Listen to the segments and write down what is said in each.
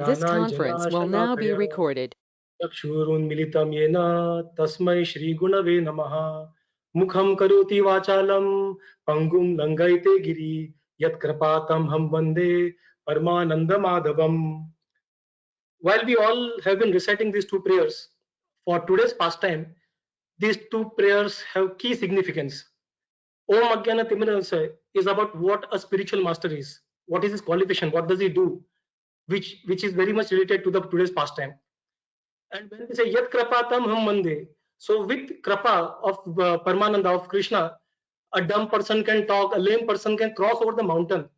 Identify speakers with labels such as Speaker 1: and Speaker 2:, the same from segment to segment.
Speaker 1: This conference will now be
Speaker 2: ज्ञानाञ्जनाशलाकया
Speaker 1: recorded.
Speaker 2: चक्षुरुन्मिलितं येन तस्मै श्रीगुणवे नमः। मुखं करोति वाचालं पङ्गुं लङ्घयते गिरि यत्कृपातमहं वन्दे परमानन्दमाधवम्। While we all have been reciting these two prayers for today's pastime, these two prayers have key significance. Om Ajnana Timirasaya is about what a spiritual master is. What is his qualification? What does he do? Which is very much related to the today's pastime. And when we say Yat Krapatam Ham Mande, so with Krapa of Paramananda of Krishna, a dumb person can talk, a lame person can cross over the mountain.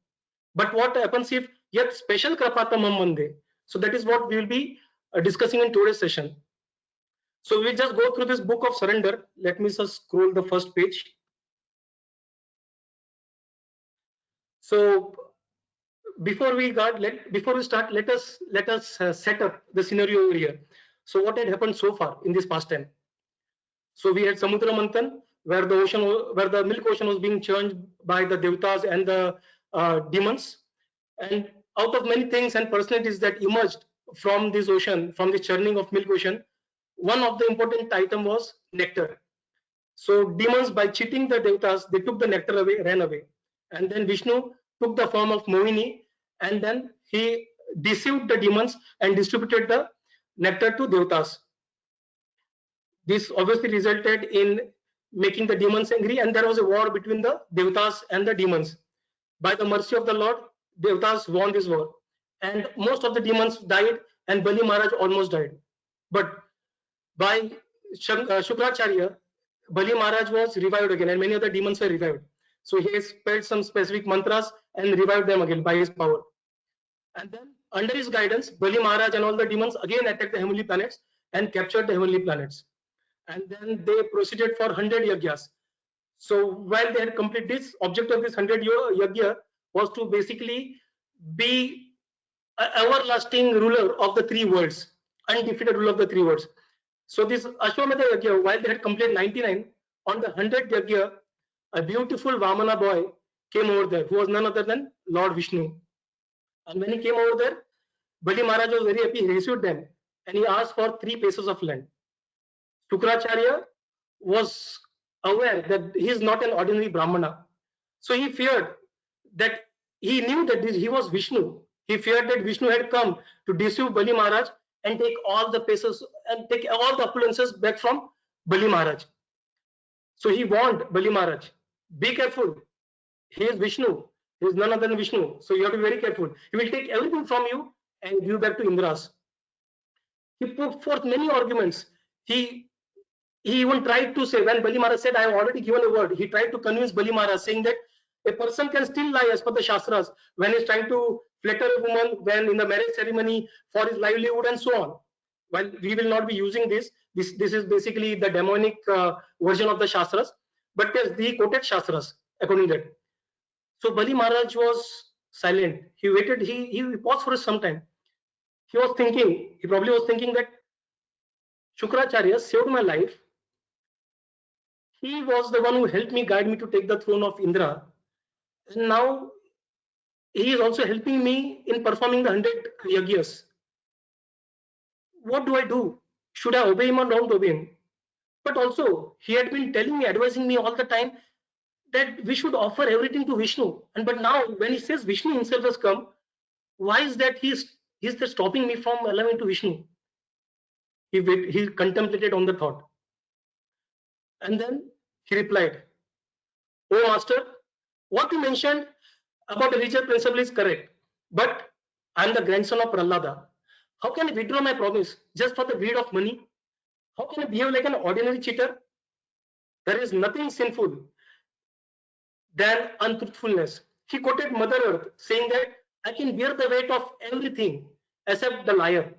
Speaker 2: But what happens if Yat special Krapatam Ham Mande? So that is what we will be discussing in today's session. So we'll just go through this book of surrender. Let me just scroll the first page. So before we start, let us set up the scenario over here. So what had happened so far in this pastime? So we had Samudra Manthan, where the milk ocean was being churned by the Devatas and the demons, and out of many things and personalities that emerged from this ocean, from the churning of milk ocean, one of the important item was nectar. So demons, by cheating the Devatas, they took the nectar away, ran away, and then Vishnu took the form of Mohini, and then he deceived the demons and distributed the nectar to Devatas. This obviously resulted in making the demons angry, and there was a war between the Devatas and the demons. By the mercy of the Lord, Devatas won this war, and most of the demons died, and Bali Maharaj almost died. But by Shukracharya, Bali Maharaj was revived again, and many other demons were revived. So he spelled some specific mantras and revived them again by his power. And then, under his guidance, Bali Maharaj and all the demons again attacked the heavenly planets and captured the heavenly planets. And then they proceeded for 100 yagyas. So while they had completed this, object of this 100-year yagya was to basically be an everlasting ruler of the three worlds, undefeated ruler of the three worlds. So this Ashwamedha yagya, while they had completed 99, on the 100th yagya, a beautiful Vamana boy came over there, who was none other than Lord Vishnu. And when he came over there, Bali Maharaj was very happy. He received them, and he asked for 3 pieces of land. Shukracharya was aware that he is not an ordinary Brahmana. So he feared that he knew that he was Vishnu. He feared that Vishnu had come to deceive Bali Maharaj and take all the pieces and take all the opulences back from Bali Maharaj. So he warned Bali Maharaj, be careful. He is Vishnu. He is none other than Vishnu. So you have to be very careful. He will take everything from you and give back to Indras. He put forth many arguments. He even tried to say, when Bali Maharaj said, I have already given a word, he tried to convince Bali Maharaj, saying that a person can still lie as per the Shastras when he's trying to flatter a woman, when in the marriage ceremony for his livelihood and so on. While we will not be using this is basically the demonic version of the Shastras, but yes, he quoted Shastras according to that. So Bali Maharaj was silent. He waited, he paused for some time. He probably was thinking that Shukracharya saved my life. He was the one who helped me, guide me to take the throne of Indra. And now he is also helping me in performing the 100 yagyas. What do I do? Should I obey him or not obey him? But also, he had been telling me, advising me all the time that we should offer everything to Vishnu. And but now, when he says Vishnu himself has come, why is that he's just stopping me from allowing to Vishnu? He contemplated on the thought. And then he replied, Oh Master, what you mentioned about the religious principle is correct, but I am the grandson of Prahlada. How can I withdraw my promise just for the greed of money? How can I behave like an ordinary cheater? There is nothing sinful than untruthfulness. He quoted Mother Earth, saying that I can bear the weight of everything except the liar.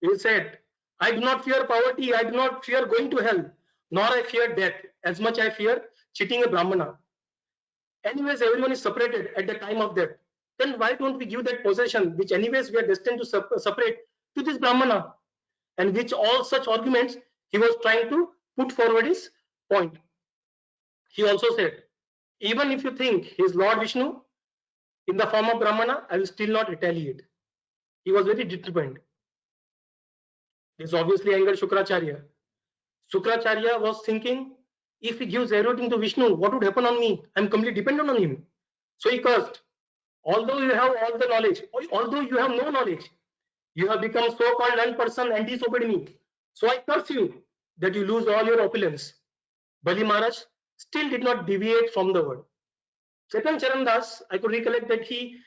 Speaker 2: He said, I do not fear poverty, I do not fear going to hell, nor I fear death, as much I fear cheating a Brahmana. Anyways, everyone is separated at the time of death. Then why don't we give that possession, which anyways we are destined to separate, to this Brahmana? And which all such arguments he was trying to put forward his point. He also said, even if you think he is Lord Vishnu in the form of Brahmana, I will still not retaliate. He was very determined. This obviously angered Shukracharya. Shukracharya was thinking, if he gives everything to Vishnu, what would happen on me? I'm completely dependent on him. So he cursed. Although you have all the knowledge, although you have no knowledge, you have become so-called learned person and disobeyed me. So I curse you that you lose all your opulence. Bali Maharaj still did not deviate from the word. Chetan Charandas, I could recollect that he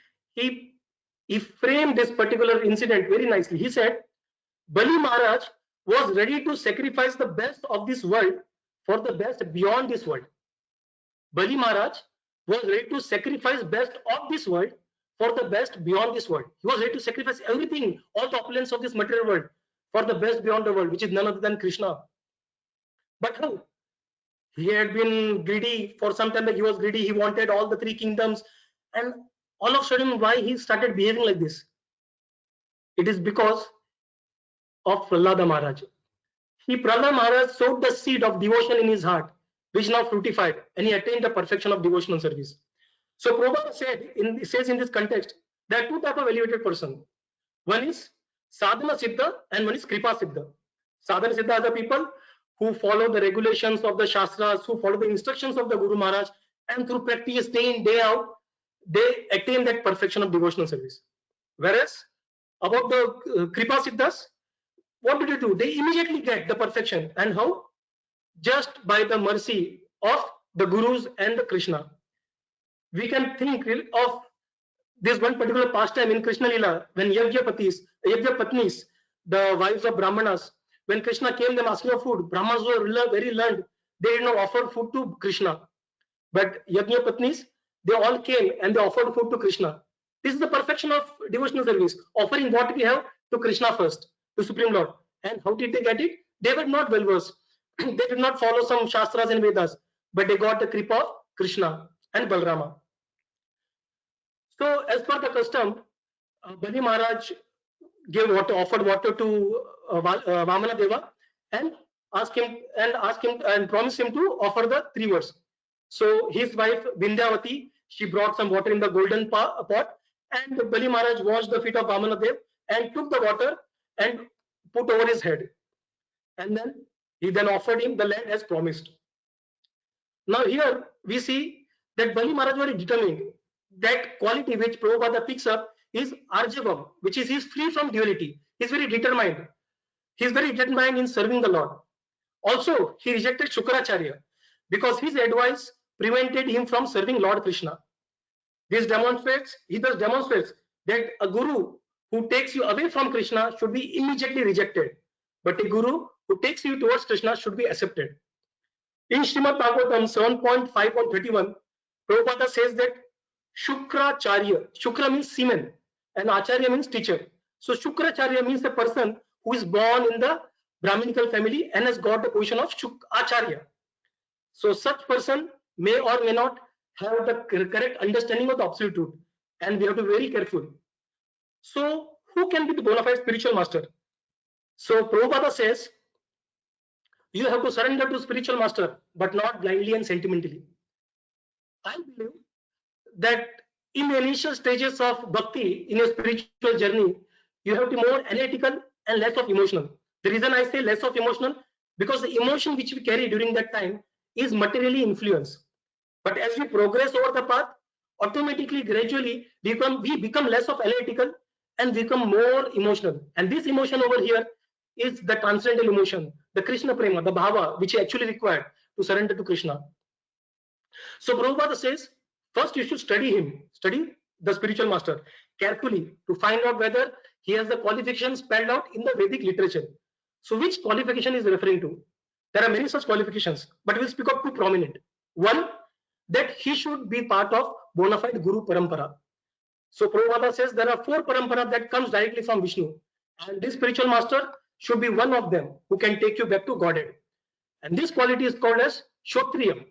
Speaker 2: framed this particular incident very nicely. He said, Bali Maharaj was ready to sacrifice the best of this world for the best beyond this world. Bali Maharaj was ready to sacrifice best of this world for the best beyond this world. He was ready to sacrifice everything, all the opulence of this material world for the best beyond the world, which is none other than Krishna. But how? He had been greedy for some time. He was greedy. He wanted all the three kingdoms. And all of a sudden, why he started behaving like this? It is because of Prahlada Maharaj. Prahlada Maharaj sowed the seed of devotion in his heart, which now fructified, and he attained the perfection of devotional service. So Prabhupada says in this context, there are two types of elevated person. One is Sadhana Siddha and one is Kripa Siddha. Sadhana Siddha are the people who follow the regulations of the Shastras, who follow the instructions of the Guru Maharaj, and through practice day in, day out, they attain that perfection of devotional service. Whereas about the Kripa Siddhas, what do? They immediately get the perfection. And how? Just by the mercy of the Gurus and the Krishna. We can think of this one particular pastime in Krishna Lila, when Yajna-Patnis, the wives of Brahmanas, when Krishna came them asking for food, Brahmanas were very learned. They did not offer food to Krishna. But Yajna-Patnis, they all came and they offered food to Krishna. This is the perfection of devotional service, offering what we have to Krishna first, to Supreme Lord. And how did they get it? They were not well versed. They did not follow some Shastras and Vedas, but they got the kripa of Krishna and Balrama. So as per the custom, Bali Maharaj offered water to Vamana Deva and asked him and promised him to offer the 3 words. So his wife Vindhyavati, she brought some water in the golden pot, and Bali Maharaj washed the feet of Vamana Dev and took the water and put over his head. And then he offered him the land as promised. Now here we see that Bali Maharaj was very determined. That quality which Prabhupada picks up is Arjavam, which is he's free from duality. He's very determined. He's very determined in serving the Lord. Also, he rejected Shukracharya because his advice prevented him from serving Lord Krishna. He thus demonstrates that a guru who takes you away from Krishna should be immediately rejected, but a guru who takes you towards Krishna should be accepted. In Srimad Bhagavatam 7.5.31, Prabhupada says that Shukracharya, Shukra means semen and Acharya means teacher. So Shukracharya means a person who is born in the Brahminical family and has got the position of Acharya. So such person may or may not have the correct understanding of the absolute truth, and we have to be very careful. So who can be the bona fide spiritual master? So Prabhupada says, you have to surrender to spiritual master, but not blindly and sentimentally. I believe that in the initial stages of bhakti in a spiritual journey, you have to be more analytical and less of emotional. The reason I say less of emotional, because the emotion which we carry during that time is materially influenced. But as we progress over the path, automatically, gradually, we become less of analytical and become more emotional. And this emotion over here is the transcendental emotion, the Krishna prema, the bhava, which is actually required to surrender to Krishna. So Prabhupada says, first you should study the spiritual master carefully to find out whether he has the qualifications spelled out in the Vedic literature. So which qualification is referring to? There are many such qualifications, but we'll speak of two prominent. One, that he should be part of bona fide Guru Parampara. So Prabhupada says there are 4 parampara that comes directly from Vishnu, and this spiritual master should be one of them who can take you back to Godhead. And this quality is called as Shotriyam.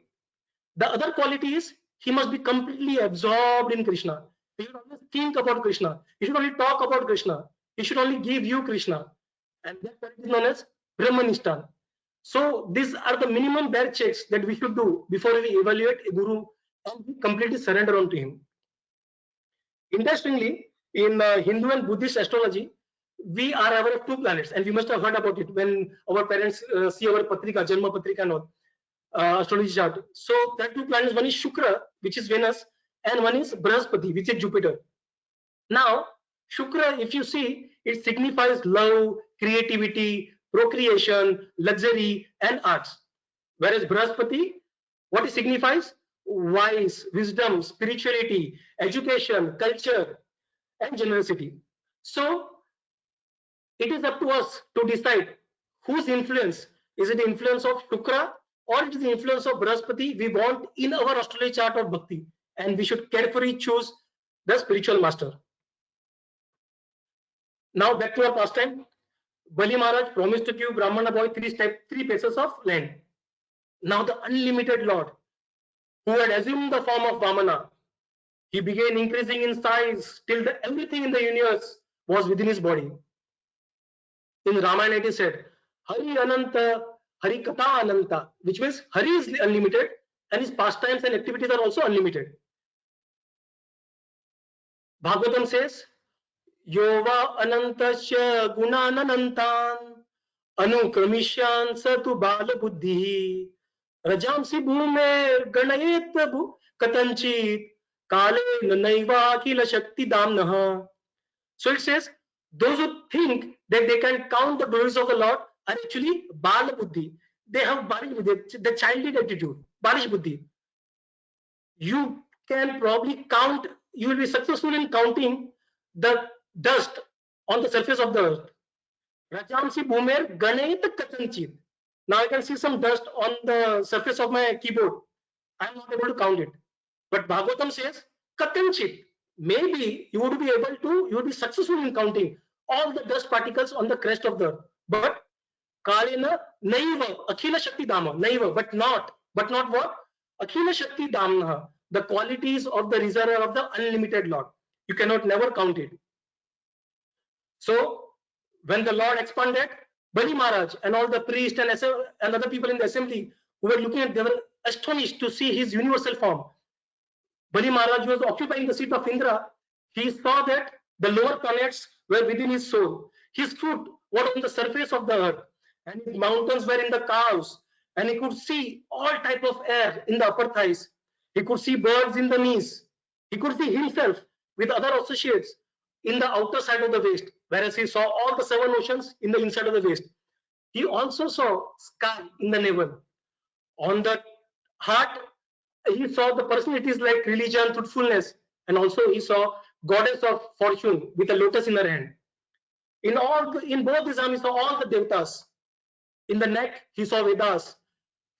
Speaker 2: The other quality is he must be completely absorbed in Krishna. He should always think about Krishna. He should only talk about Krishna. He should only give you Krishna. And that quality is known as Brahmanishthan. So these are the minimum bare checks that we should do before we evaluate a guru and we completely surrender on to him. Interestingly, in Hindu and Buddhist astrology, we are aware of 2 planets, and we must have heard about it when our parents see our Patrika, Janma Patrika, and all astrology chart. So there are 2 planets. One is Shukra, which is Venus, and one is Brahaspati, which is Jupiter. Now, Shukra, if you see, it signifies love, creativity, procreation, luxury, and arts. Whereas Brahaspati, what it signifies? Wise, wisdom, spirituality, education, culture, and generosity. So it is up to us to decide whose influence. Is it the influence of Shukra or it is the influence of Brahaspati we want in our astrology chart of Bhakti, and we should carefully choose the spiritual master. Now back to our pastime. Bali Maharaj promised to give Brahmana boy 3 pieces of land. Now the unlimited Lord, who had assumed the form of Vamana, he began increasing in size till everything in the universe was within his body. In Ramayana it is said, Hari Ananta, Hari Katha Ananta, which means Hari is unlimited and his pastimes and activities are also unlimited. Bhagavatam says, Yova Anantasya Gunananantan Anukramishyan Satu Bala Buddhi Rajamsi Bhume Ganayet Katanchit Kale Naiva Kila Shakti Damnaha. So it says, those who think that they can count the glories of the Lord are actually Bala Buddhi. They have Balish Buddhi, the childish attitude, Balish Buddhi. You can probably count, you will be successful in counting the dust on the surface of the earth. Rajamsi Bhumer Ganayit Katanchit. Now I can see some dust on the surface of my keyboard. I am not able to count it. But Bhagavatam says, Katanchit. Maybe you would be able to, you would be successful in counting all the dust particles on the crest of the earth. But Kalena Naiva, Akhila Shakti Dhamma, Naiva, but not what? Akhila Shakti Dhamma, the qualities of the reservoir of the unlimited Lord. You cannot never count it. So when the Lord expanded, Bali Maharaj and all the priests and other people in the assembly who were looking at, they were astonished to see his universal form. Bali Maharaj was occupying the seat of Indra. He saw that the lower planets were within his soul. His foot was on the surface of the earth, and his mountains were in the calves, and he could see all type of air in the upper thighs. He could see birds in the knees. He could see himself with other associates in the outer side of the waist, whereas he saw all the 7 oceans in the inside of the waist. He also saw sky in the navel. On the heart, he saw the personalities like religion, truthfulness, and also he saw goddess of fortune with a lotus in her hand. In both his arms, he saw all the devatas. In the neck, he saw Vedas,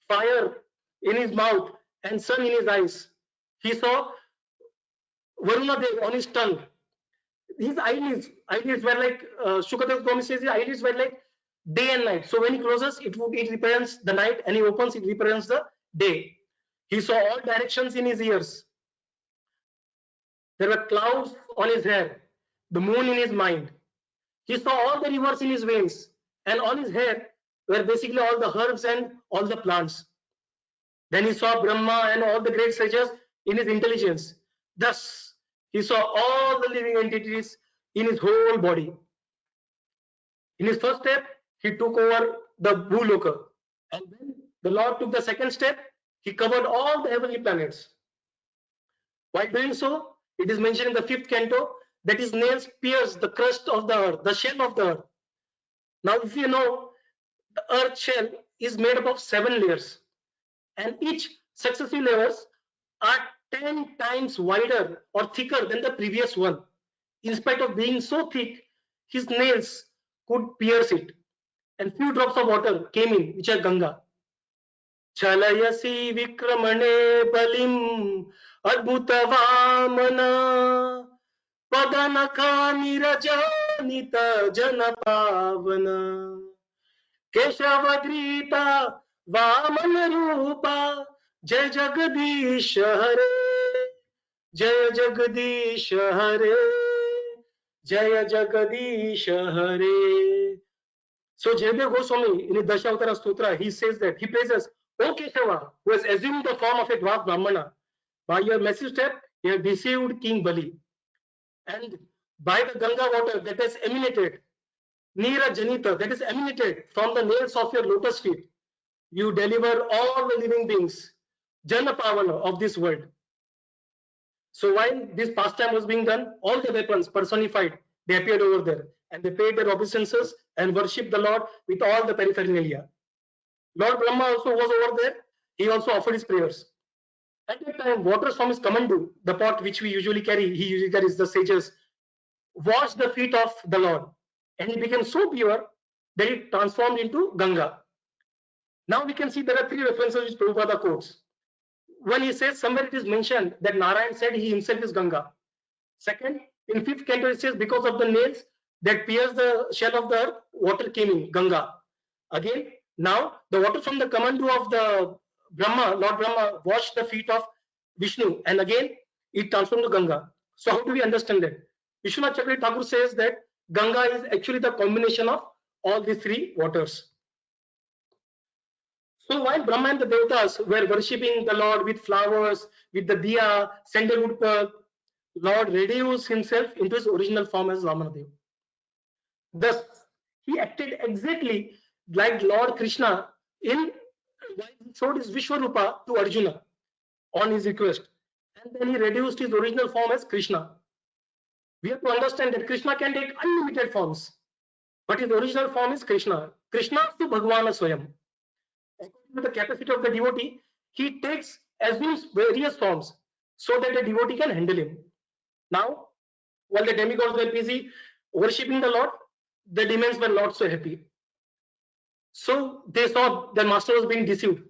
Speaker 2: fire in his mouth, and sun in his eyes. He saw Varuna Dev on his tongue. His eyelids were like Shukadev Goswami says, his eyelids were like day and night. So when he closes, it represents the night, and he opens, it represents the day. He saw all directions in his ears. There were clouds on his hair, the moon in his mind. He saw all the rivers in his veins, and on his hair were basically all the herbs and all the plants. Then he saw Brahma and all the great sages in his intelligence. Thus, he saw all the living entities in his whole body. In his first step, he took over the Bhuloka. And when the Lord took the second step, he covered all the heavenly planets. While doing so, it is mentioned in the 5th canto that his nails pierced the crust of the earth, the shell of the earth. Now, if you know, the earth shell is made up of 7 layers, and each successive layers are 10 times wider or thicker than the previous one. In spite of being so thick, his nails could pierce it, and few drops of water came in, which are Ganga. Chalayasi Vikramane Balim Adbhuta Vamana Padanaka Nirajanita Janapavana Keshavadrita Vamana Rupa Jai Jagadish Hare Jai Jagadish Hare Jai Jagadish Hare. So Jaydev Goswami in his Dashavatara Stotra, he says that, he praises, O Keshava, who has assumed the form of a dwarf Brahmana, by your massive step, you have deceived King Bali. And by the Ganga water that has emanated, Nira Janita, that is emanated from the nails of your lotus feet, you deliver all the living beings, Jana Pavana of this world. So while this pastime was being done, all the weapons personified, they appeared over there and they paid their obeisances and worshipped the Lord with all the paraphernalia. Lord Brahma also was over there. He also offered his prayers. At that time, waters from his kamandu, the pot which we usually carry, he usually carries the sages, washed the feet of the Lord. And he became so pure that it transformed into Ganga. Now we can see there are three references which Prabhupada quotes. One, he says somewhere it is mentioned that Narayan said he himself is Ganga. Second, in fifth canto it says because of the nails that pierced the shell of the earth, water came in, Ganga. Again, now the water from the kamandu of the Brahma, Lord Brahma, washed the feet of Vishnu, and again it transformed to Ganga. So how do we understand that? Vishwanath Chakravarti Thakur says that Ganga is actually the combination of all these three waters. So while Brahma and the Devatas were worshipping the Lord with flowers, with the diya, sandalwood pearl, Lord reduced himself into his original form as Vamanadev. Thus, he acted exactly like Lord Krishna in while he showed his Vishwarupa to Arjuna on his request. And then he reduced his original form as Krishna. We have to understand that Krishna can take unlimited forms, but his original form is Krishna. Krishna to Bhagavana Swayam. According to the capacity of the devotee, he assumes various forms so that the devotee can handle him. Now, while the demigods were busy worshipping the Lord, the demons were not so happy. So they saw their master was being deceived.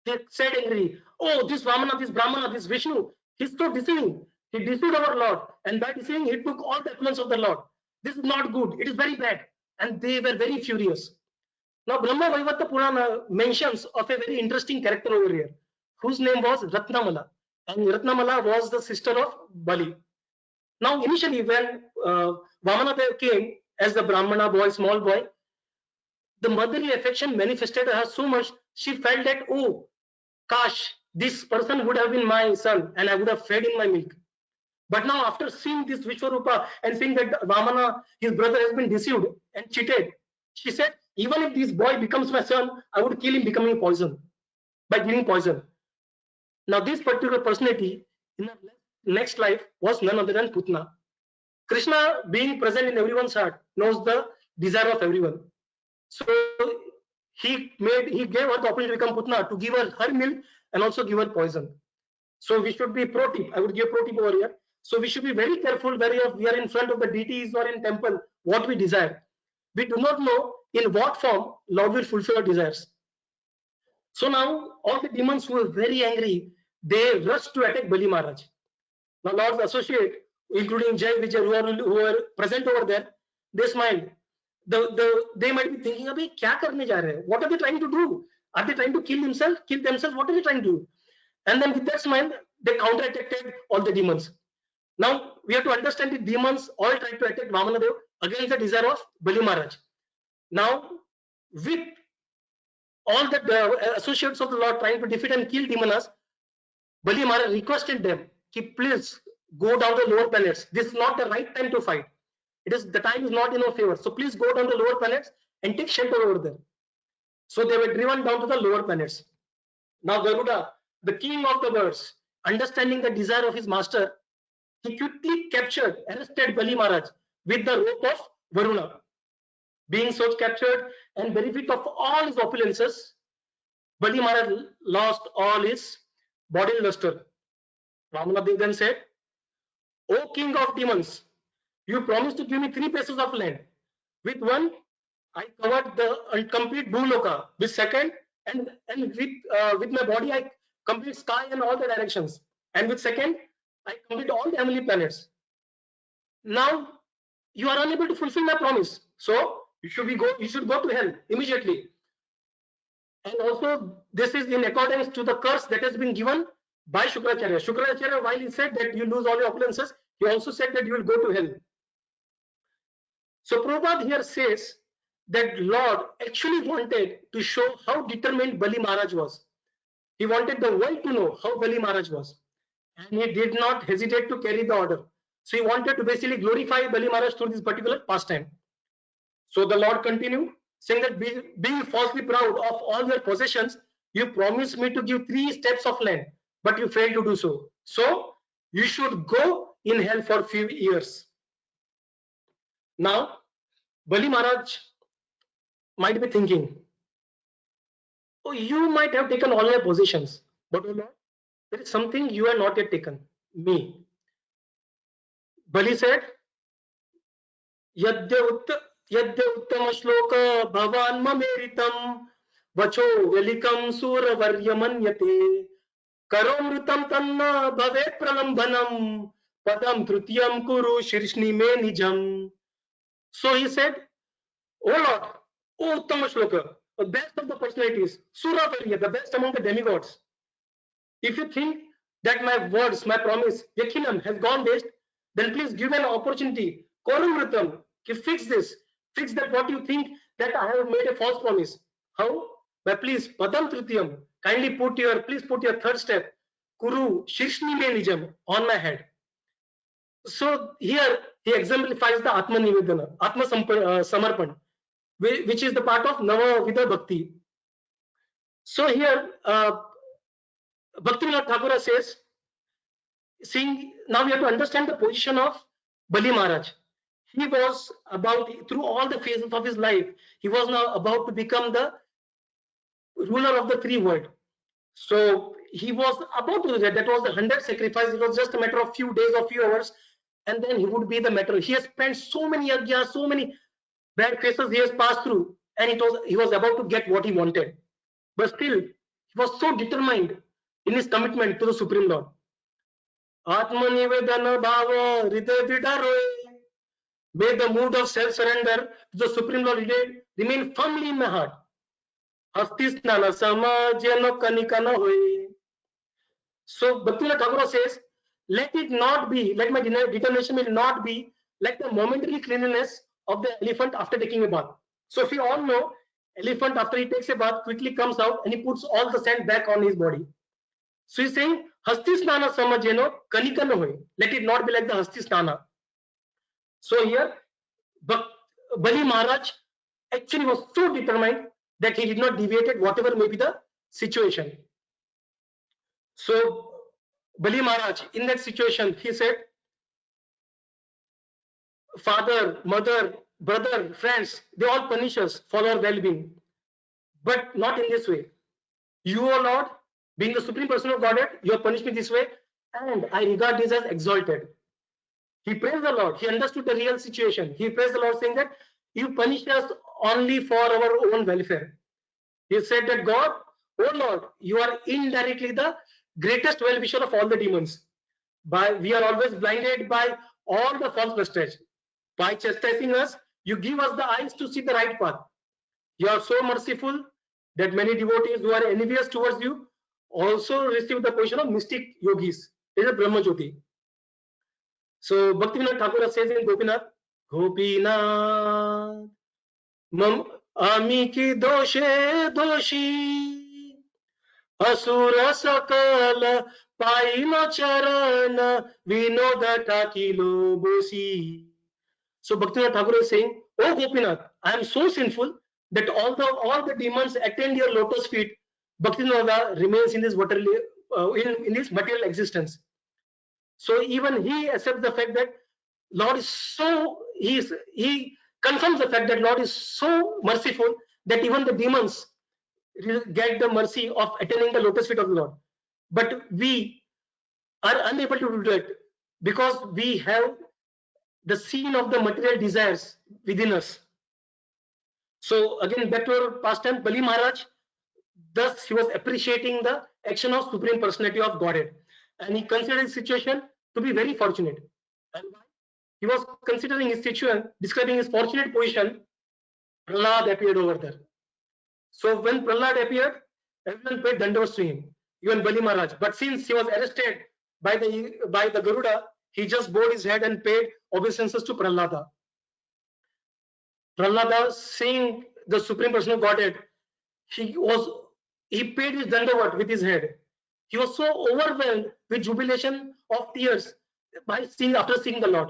Speaker 2: They said angrily, "Oh, this Vamana, this Brahmana, this Vishnu, he's so deceiving. He deceived our Lord, and by deceiving, he took all the affluence of the Lord. This is not good. It is very bad." And they were very furious. Now, Brahma Vaivarta Purana mentions of a very interesting character over here, whose name was Ratnamala. And Ratnamala was the sister of Bali. Now, initially, when Vamana came as the Brahmana boy, small boy, the motherly affection manifested her so much, she felt that, oh, Kash, this person would have been my son and I would have fed in my milk. But now, after seeing this Vishwarupa and seeing that Vamana, his brother, has been deceived and cheated, she said, even if this boy becomes my son, I would kill him becoming poison, by giving poison. Now, this particular personality in the next life was none other than Putna. Krishna, being present in everyone's heart, knows the desire of everyone. So he gave her the opportunity to become Putna, to give her milk and also give her poison. So we should be pro tip. I would give pro tip over here. So we should be very careful whether we are in front of the deities or in temple, what we desire. We do not know in what form Lord will fulfill our desires. So now all the demons who were very angry, they rushed to attack Bali Maharaj. Now Lord's associate, including Jai Vijay, who were present over there, they smiled. They might be thinking, "Abhi, kya karne ja rahe? What are they trying to do? Are they trying to kill themselves? What are they trying to do?" And then with that smile, they counter-attacked all the demons. Now we have to understand the demons all tried to attack Vamanadev against the desire of Bali Maharaj. Now, with all the associates of the Lord trying to defeat and kill demonas, Bali Maharaj requested them, please go down the lower planets. This is not the right time to fight. The time is not in our favor. So please go down the lower planets and take shelter over there. So they were driven down to the lower planets. Now Garuda, the king of the birds, understanding the desire of his master, he quickly arrested Bali Maharaj with the rope of Varuna. Being so captured and benefit of all his opulences, Bali Maharaj lost all his body luster. Vamanadev then said, "O king of demons, you promised to give me 3 pieces of land. With one, I covered the complete Bhuloka. With second, and with my body, I complete sky and all the directions. And with second, I complete all the heavenly planets. Now you are unable to fulfill my promise. So you should go to hell immediately. And also, this is in accordance to the curse that has been given by Shukracharya. Shukracharya, while he said that you lose all your opulences, he also said that you will go to hell. So Prabhupada here says that Lord actually wanted to show how determined Bali Maharaj was. He wanted the world to know how Bali Maharaj was. And he did not hesitate to carry the order. So he wanted to basically glorify Bali Maharaj through this particular pastime. So the Lord continued saying that being falsely proud of all your possessions, you promised me to give 3 steps of land, but you failed to do so. So you should go in hell for few years. Now, Bali Maharaj might be thinking, oh, you might have taken all my possessions, but oh Lord, there is something you have not yet taken, me. Bali said, यद्य उत्तम श्लोक भवान् ममेरितं वचो व्यलिकं सूरवर्य मन्यते करोमृतं तन्न भवेत् प्रलम्बनं पदं तृतीयं कुरु शीर्ष्णि मे निजम्. So he said, O Lord, O Uttama Shloka, the best of the personalities, Suravarya, the best among the demigods, if you think that my words, my promise, Yakhinam, has gone waste, then please give an opportunity. Korumritam, fix this. Fix that what you think that I have made a false promise. How? By please, Padam Tritiyam, kindly please put your third step, Kuru Shishni Me Nijam, on my head. So here he exemplifies the Atma Nivedana, Atma Samarpan, which is the part of Navavida Bhakti. So here, Bhaktivinoda Thakur says, seeing now we have to understand the position of Bali Maharaj. He was about, through all the phases of his life, he was now about to become the ruler of the 3 world. So he was about to do that. That was the 100th sacrifice. It was just a matter of few days or few hours, and then he would be the matter. He has spent so many yajnas, so many bad phases he has passed through, and he was about to get what he wanted. But still, he was so determined in his commitment to the Supreme Lord. Atmanivedana bhava hriday dridharoye. May the mood of self-surrender to the Supreme Lord remain firmly in my heart. Hasti snana samajyano kanikana hoye. So Bhaktivinoda Thakur says, let it not be, let my determination will not be like the momentary cleanliness of the elephant after taking a bath. So if we all know, elephant after he takes a bath quickly comes out and he puts all the sand back on his body. So he's saying, Hasti snana samajyano kanikana hoye. Let it not be like the Hasti snana. So here, Bali Maharaj actually was so determined that he did not deviate whatever may be the situation. So Bali Maharaj, in that situation, he said, father, mother, brother, friends, they all punish us for our well-being, but not in this way. You, O Lord, being the Supreme Person of Godhead, you have punished me this way, and I regard this as exalted. He praised the Lord. He understood the real situation. He praised the Lord, saying that you punish us only for our own welfare. He said that God, oh Lord, you are indirectly the greatest well-wisher of all the demons. We are always blinded by all the false prestige. By chastising us, you give us the eyes to see the right path. You are so merciful that many devotees who are envious towards you also receive the position of mystic yogis. It is a Brahma Jyoti. So Bhaktivinoda Thakur says in Gopinath, Gopinath, Mam ami ki doshe doshi, asura sakala paino charana vinoda takilo bosi. So Bhaktivinoda Thakur is saying, oh Gopinath, I am so sinful that all the demons attend your lotus feet. Bhaktivinoda remains in this in this material existence. So even he accepts the fact that Lord is so, he confirms the fact that Lord is so merciful that even the demons get the mercy of attaining the lotus feet of the Lord. But we are unable to do that because we have the scene of the material desires within us. So again, back to our pastime, Bali Maharaj, thus he was appreciating the action of Supreme Personality of Godhead, and he considered his situation to be very fortunate. And he was considering his situation, describing his fortunate position, Prahlad appeared over there. So when Prahlad appeared, everyone paid dandavats to him, even Bali Maharaj. But since he was arrested by the Garuda, he just bowed his head and paid obeisances to Prahlada. Prahlada, seeing the Supreme Person of Godhead, he paid his dandavat with his head. He was so overwhelmed with jubilation of tears by seeing, after seeing the Lord.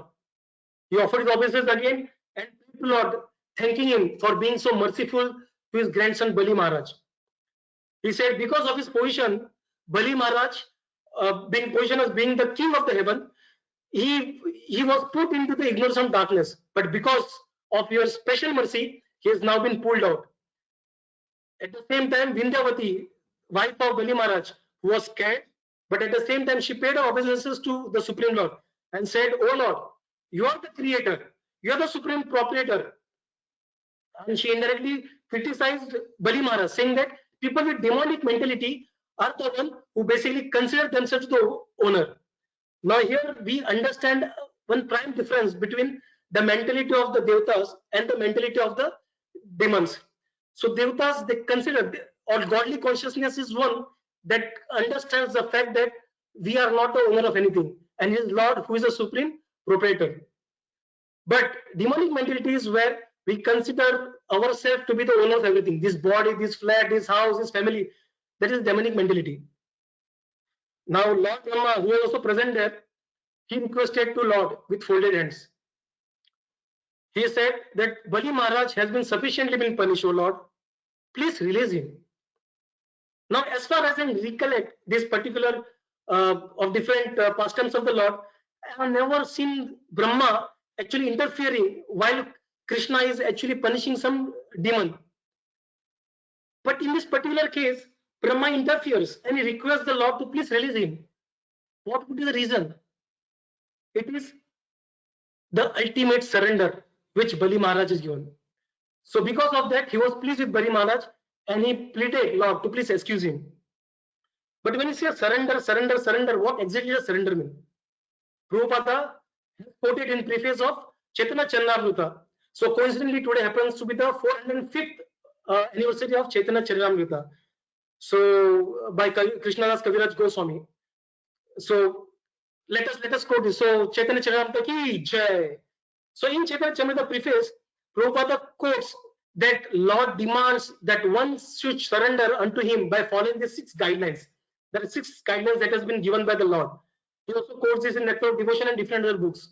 Speaker 2: He offered his obeisances again and prayed to Lord, thanking him for being so merciful to his grandson Bali Maharaj. He said, because of his position, Bali Maharaj, being positioned as being the king of the heaven, he was put into the ignorance of darkness. But because of your special mercy, he has now been pulled out. At the same time, Vindhyavati, wife of Bali Maharaj, was scared, but at the same time, she paid her obeisances to the Supreme Lord and said, "Oh Lord, you are the creator, you are the supreme proprietor." And she indirectly criticized Bali Maharaj, saying that people with demonic mentality are the one who basically consider themselves the owner. Now here we understand one prime difference between the mentality of the Devatas and the mentality of the demons. So Devatas, they consider, or godly consciousness is one that understands the fact that we are not the owner of anything, and it is Lord who is the supreme proprietor. But demonic mentality is where we consider ourselves to be the owner of everything. This body, this flat, this house, this family. That is demonic mentality. Now Lord Brahma, who was also present there, he requested to Lord with folded hands. He said that Bali Maharaj has been sufficiently been punished, O Lord. Please release him. Now, as far as I recollect this particular of different pastimes of the Lord, I have never seen Brahma actually interfering while Krishna is actually punishing some demon. But in this particular case, Brahma interferes and he requests the Lord to please release him. What would be the reason? It is the ultimate surrender which Bali Maharaj is given. So because of that, he was pleased with Bali Maharaj and he pleaded Lord to please excuse him. But when you say surrender, surrender, surrender, what exactly does surrender mean? Prabhupada quoted in preface of Chaitanya Charitamrita. So coincidentally today happens to be the 405th anniversary of Chaitanya Charitamrita. So by Krishnadas Kaviraj Goswami. So let us quote this. So Chaitanya Charitamrita ki jai. So in Chaitanya Charitamrita preface, Prabhupada quotes that Lord demands that one should surrender unto him by following the 6 guidelines. There are 6 guidelines that has been given by the Lord. He also quotes this in Nectar of Devotion and different other books.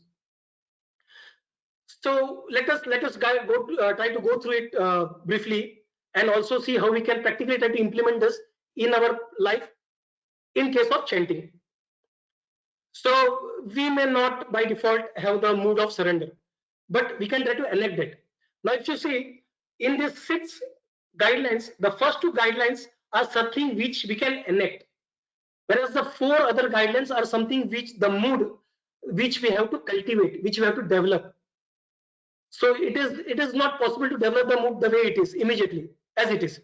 Speaker 2: So let us try to go through it briefly and also see how we can practically try to implement this in our life in case of chanting. So we may not by default have the mood of surrender, but we can try to enact it. Now, if you see in these 6 guidelines, the first 2 guidelines are something which we can enact, whereas the 4 other guidelines are something which the mood which we have to cultivate, which we have to develop. So it is not possible to develop the mood the way it is immediately as it is.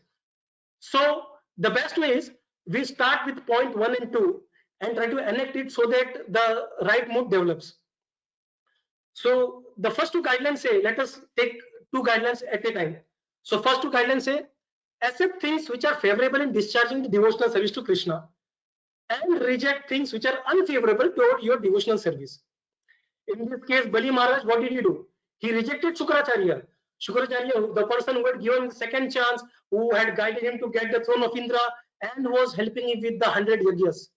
Speaker 2: So the best way is we start with point 1 and 2 and try to enact it so that the right mood develops. So the first 2 guidelines say, let us take 2 guidelines at a time. So first 2 guidelines say, accept things which are favorable in discharging the devotional service to Krishna and reject things which are unfavorable toward your devotional service. In this case, Bali Maharaj, what did he do? He rejected Shukracharya. Shukracharya, the person who had given second chance, who had guided him to get the throne of Indra and was helping him with the 100 yajnas.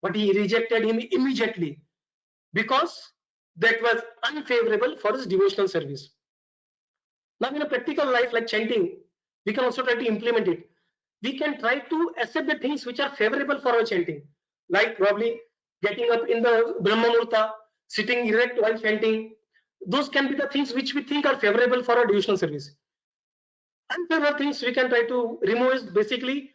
Speaker 2: But he rejected him immediately because that was unfavorable for his devotional service. Now in a practical life like chanting, we can also try to implement it. We can try to accept the things which are favorable for our chanting, like probably getting up in the Brahma Murta, sitting erect while chanting. Those can be the things which we think are favorable for our devotional service. Unfavorable things we can try to remove is basically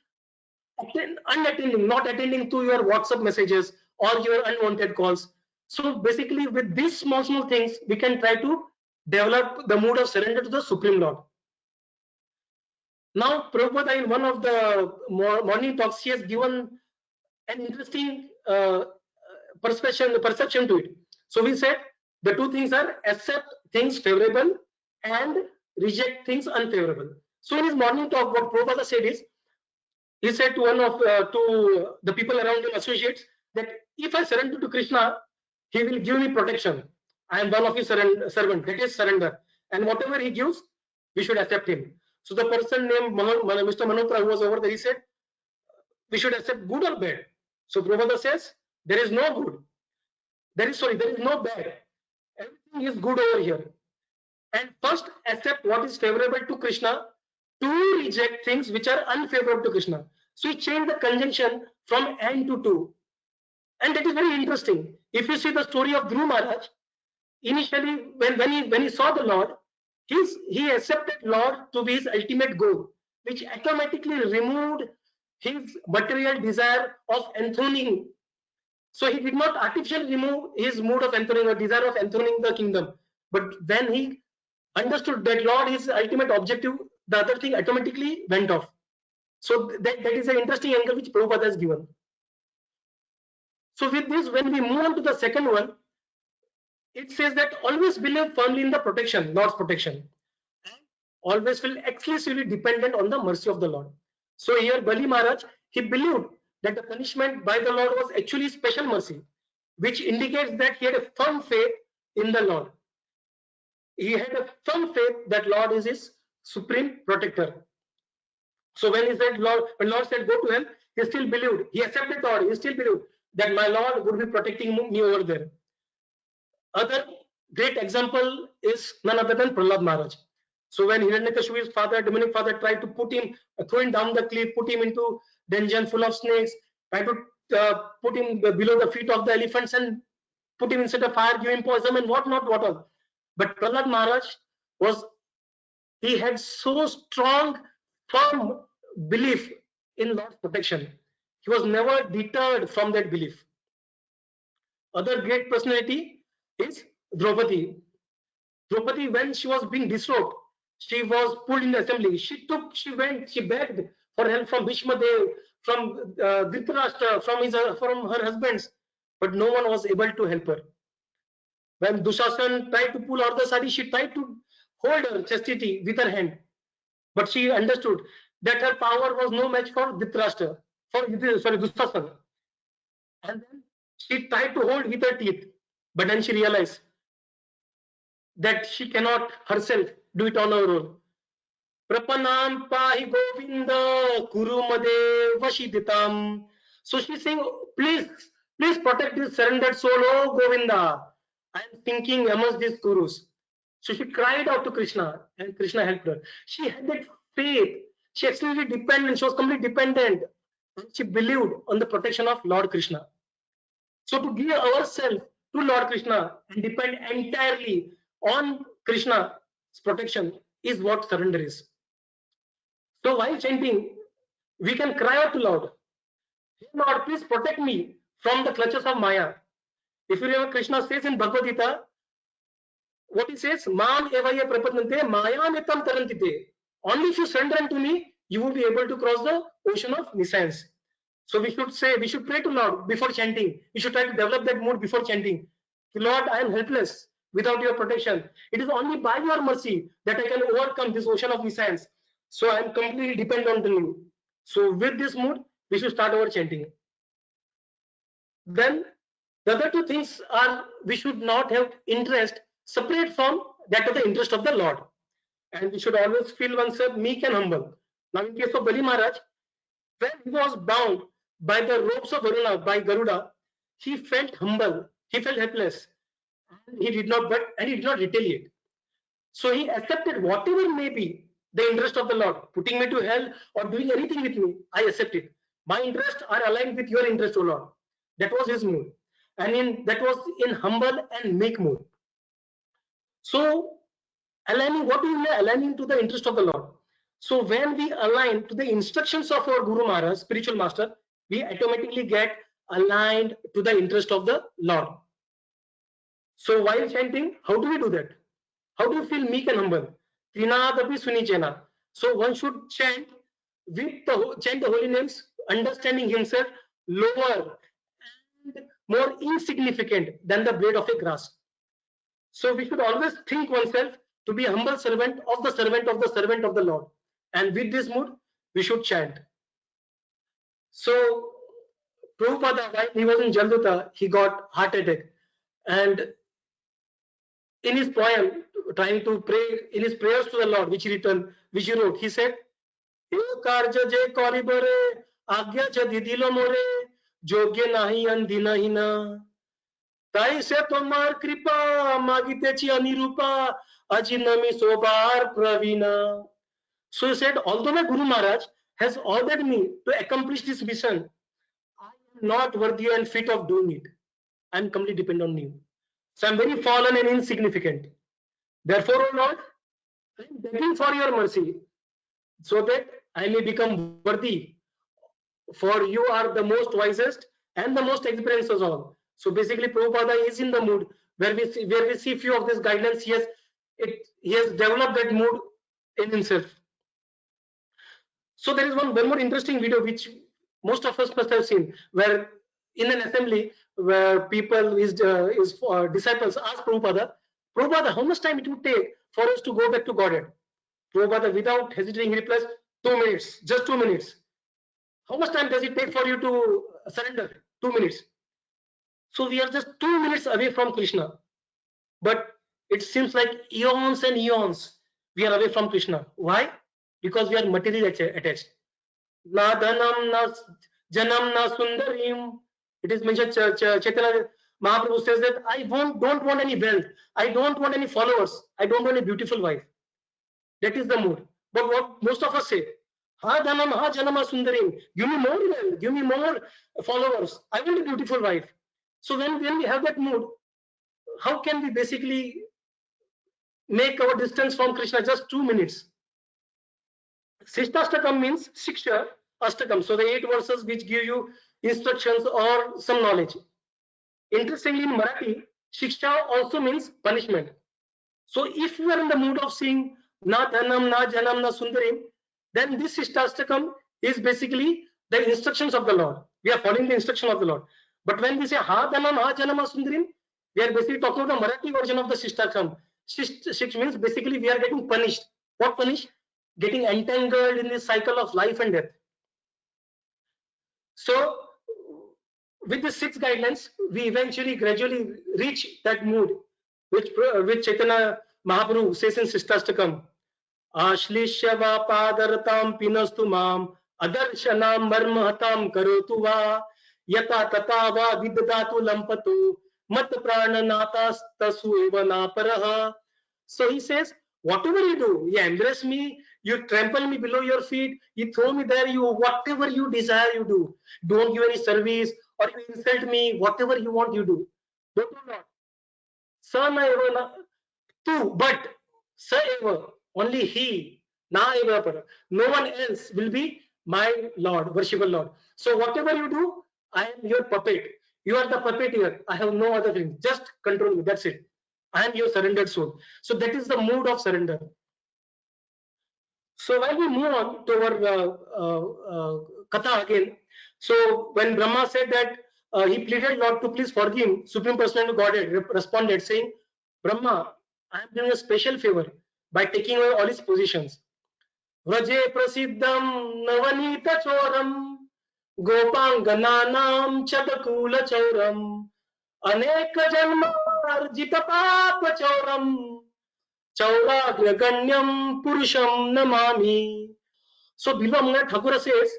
Speaker 2: unattending, not attending to your WhatsApp messages or your unwanted calls. So basically with these small things, we can try to develop the mood of surrender to the Supreme Lord. Now Prabhupada in one of the morning talks, he has given an interesting perception to it. So we said the 2 things are accept things favorable and reject things unfavorable. So in his morning talk, what Prabhupada said is, he said to one of to the people around him, associates, that if I surrender to Krishna, he will give me protection. I am one of his servant. That is surrender. And whatever he gives, we should accept him. So the person named Mr. Manotra, who was over there, he said, we should accept good or bad. So Prabhupada says, there is no good. There is no bad. Everything is good over here. And first accept what is favorable to Krishna, to reject things which are unfavorable to Krishna. So he changed the conjunction from and to to. And that is very interesting. If you see the story of Dhruv Maharaj, initially when he saw the Lord, he accepted Lord to be his ultimate goal, which automatically removed his material desire of enthroning. So he did not artificially remove his mood of enthroning or desire of enthroning the kingdom. But when he understood that Lord is ultimate objective, the other thing automatically went off. So that is an interesting angle which Prabhupada has given. So with this, when we move on to the second one, it says that always believe firmly in the protection, Lord's protection. Always feel exclusively dependent on the mercy of the Lord. So here Bali Maharaj, he believed that the punishment by the Lord was actually special mercy, which indicates that he had a firm faith in the Lord. He had a firm faith that Lord is his supreme protector. So when he said when Lord said go to hell, he still believed. He accepted God. He still believed that my Lord would be protecting me over there. Other great example is none other than Prahlad Maharaj. So when Hiranyakashipu's father, demonic father, tried to throw him down the cliff, put him into dungeon full of snakes, tried to put him below the feet of the elephants and put him inside a fire, give him poison and what all. But Prahlad Maharaj he had so strong, firm belief in Lord's protection. He was never deterred from that belief. Other great personality is Draupadi. Draupadi, when she was being disrobed, she was pulled in the assembly. She begged for help from Bhishma Dev, from Dhritarashtra, from her husbands, but no one was able to help her. When Dushasan tried to pull out the sari, she tried to hold her chastity with her hand, but she understood that her power was no match for Dhritarashtra, Dushasan. And then she tried to hold with her teeth, but then she realized that she cannot herself do it on her own. Prapanam pahi Govinda Kurumade Vashiditam. So she's saying, please protect this surrendered soul, oh Govinda. I am thinking amongst these Kurus. So she cried out to Krishna and Krishna helped her. She had that faith. She actually dependent. She was completely dependent. And she believed on the protection of Lord Krishna. So to give ourselves to Lord Krishna and depend entirely on Krishna's protection is what surrender is. So while chanting, we can cry out to Lord, "Hey Lord, please protect me from the clutches of Maya." If you remember, Krishna says in Bhagavad Gita, what he says, "Mam evaya prapadante Maya netam tarantite." Only if you surrender unto me, you will be able to cross the ocean of nescience. So we should pray to Lord before chanting. We should try to develop that mood before chanting. Lord, I am helpless without your protection. It is only by your mercy that I can overcome this ocean of nescience. So I am completely dependent on you. So with this mood, we should start our chanting. Then the other two things are we should not have interest separate from that of the interest of the Lord. And we should always feel oneself meek and humble. Now in case of Bali Maharaj, when he was bound by the ropes of Varuna, by Garuda, he felt humble, he felt helpless, and he did not retaliate. So he accepted whatever may be the interest of the Lord, putting me to hell or doing anything with me, I accept it. My interests are aligned with your interest, O Lord. That was his mood. And that was in humble and meek mood. So what do you mean aligning to the interest of the Lord? So when we align to the instructions of our Guru Maharaj, spiritual master, we automatically get aligned to the interest of the Lord. So while chanting, how do we do that? How do you feel meek and humble? Trinadapi sunichena. So one should chant the holy names, understanding himself lower and more insignificant than the blade of a grass. So we should always think oneself to be a humble servant of the servant of the servant of the Lord. And with this mood, we should chant. So Prabhupada, while he was in Jalduta, he got heart attack. And in his poem, trying to pray, in his prayers to the Lord, which he wrote, he said, "He karja je koribare, agya jadi dilo more, jogye nahi andina hina." ताई से तोमार कृपा मागितेची अनिरूपा अजिनमी सोबार pravina. So he said, although my Guru Maharaj has ordered me to accomplish this mission, I am not worthy and fit of doing it. I am completely dependent on you. So I am very fallen and insignificant. Therefore, O Lord, I am begging for your mercy so that I may become worthy. For you are the most wisest and the most experienced of all. So basically, Prabhupada is in the mood where we see few of these guidelines. He has developed that mood in himself. So there is one more interesting video which most of us must have seen, where in an assembly where people his disciples ask Prabhupada, Prabhupada, how much time it would take for us to go back to Godhead? Prabhupada, without hesitating, he replies, 2 minutes, just 2 minutes. How much time does it take for you to surrender? 2 minutes. So we are just 2 minutes away from Krishna, but it seems like eons and eons we are away from Krishna. Why? Because we are materially attached. Na dhanam, na janam, na sundarim. It is mentioned, Chaitanya Mahaprabhu says that I don't want any wealth. I don't want any followers. I don't want a beautiful wife. That is the mood. But what most of us say, ha dhanam, ha janam, ha sundarim. Give me more wealth. Give me more followers. I want a beautiful wife. So when we have that mood, how can we basically make our distance from Krishna just 2 minutes? Sishtastakam means Shiksha Astakam. So the 8 verses which give you instructions or some knowledge. Interestingly, in Marathi, Shiksha also means punishment. So if you are in the mood of seeing Na Dhanam, Na Janam, Na Sundarim, then this Shishtastakam is basically the instructions of the Lord. We are following the instruction of the Lord. But when we say Ha Dhanam, Ha Janam, Ha Sundarim, we are basically talking about the Marathi version of the Shishtastakam. Shish means basically we are getting punished. What punished? Getting entangled in this cycle of life and death. So with the 6 guidelines, we eventually gradually reach that mood, which Chaitanya Mahaprabhu says in Shishtastakam. Ashlishya va padartam pinastu mam adarshanam marmahatam karotu va yata tata va viddatu lampatu mat prananatas tasu eva naparaha. So he says, whatever you do, you embrace me, you trample me below your feet, you throw me there, you whatever you desire, you do. Don't give any service or you insult me, whatever you want, you do. Don't do not. Sana eva na, tu, but sa eva, only he, na eva para. No one else will be my Lord, worshipable Lord. So whatever you do, I am your puppet. You are the puppeteer. I have no other thing. Just control me. That's it. I am your surrendered soul. So that is the mood of surrender. So while we move on to our katha again, so when Brahma said that he pleaded Lord to please forgive him, Supreme Personality of Godhead responded saying, Brahma, I am doing a special favor by taking away all his positions. Vraje prasiddham navanita choram gopangananam chadakula chauram aneka janma arjita papa chauram Chauragraganyam Purusham Namami. So Bilva Mangala Thakura says,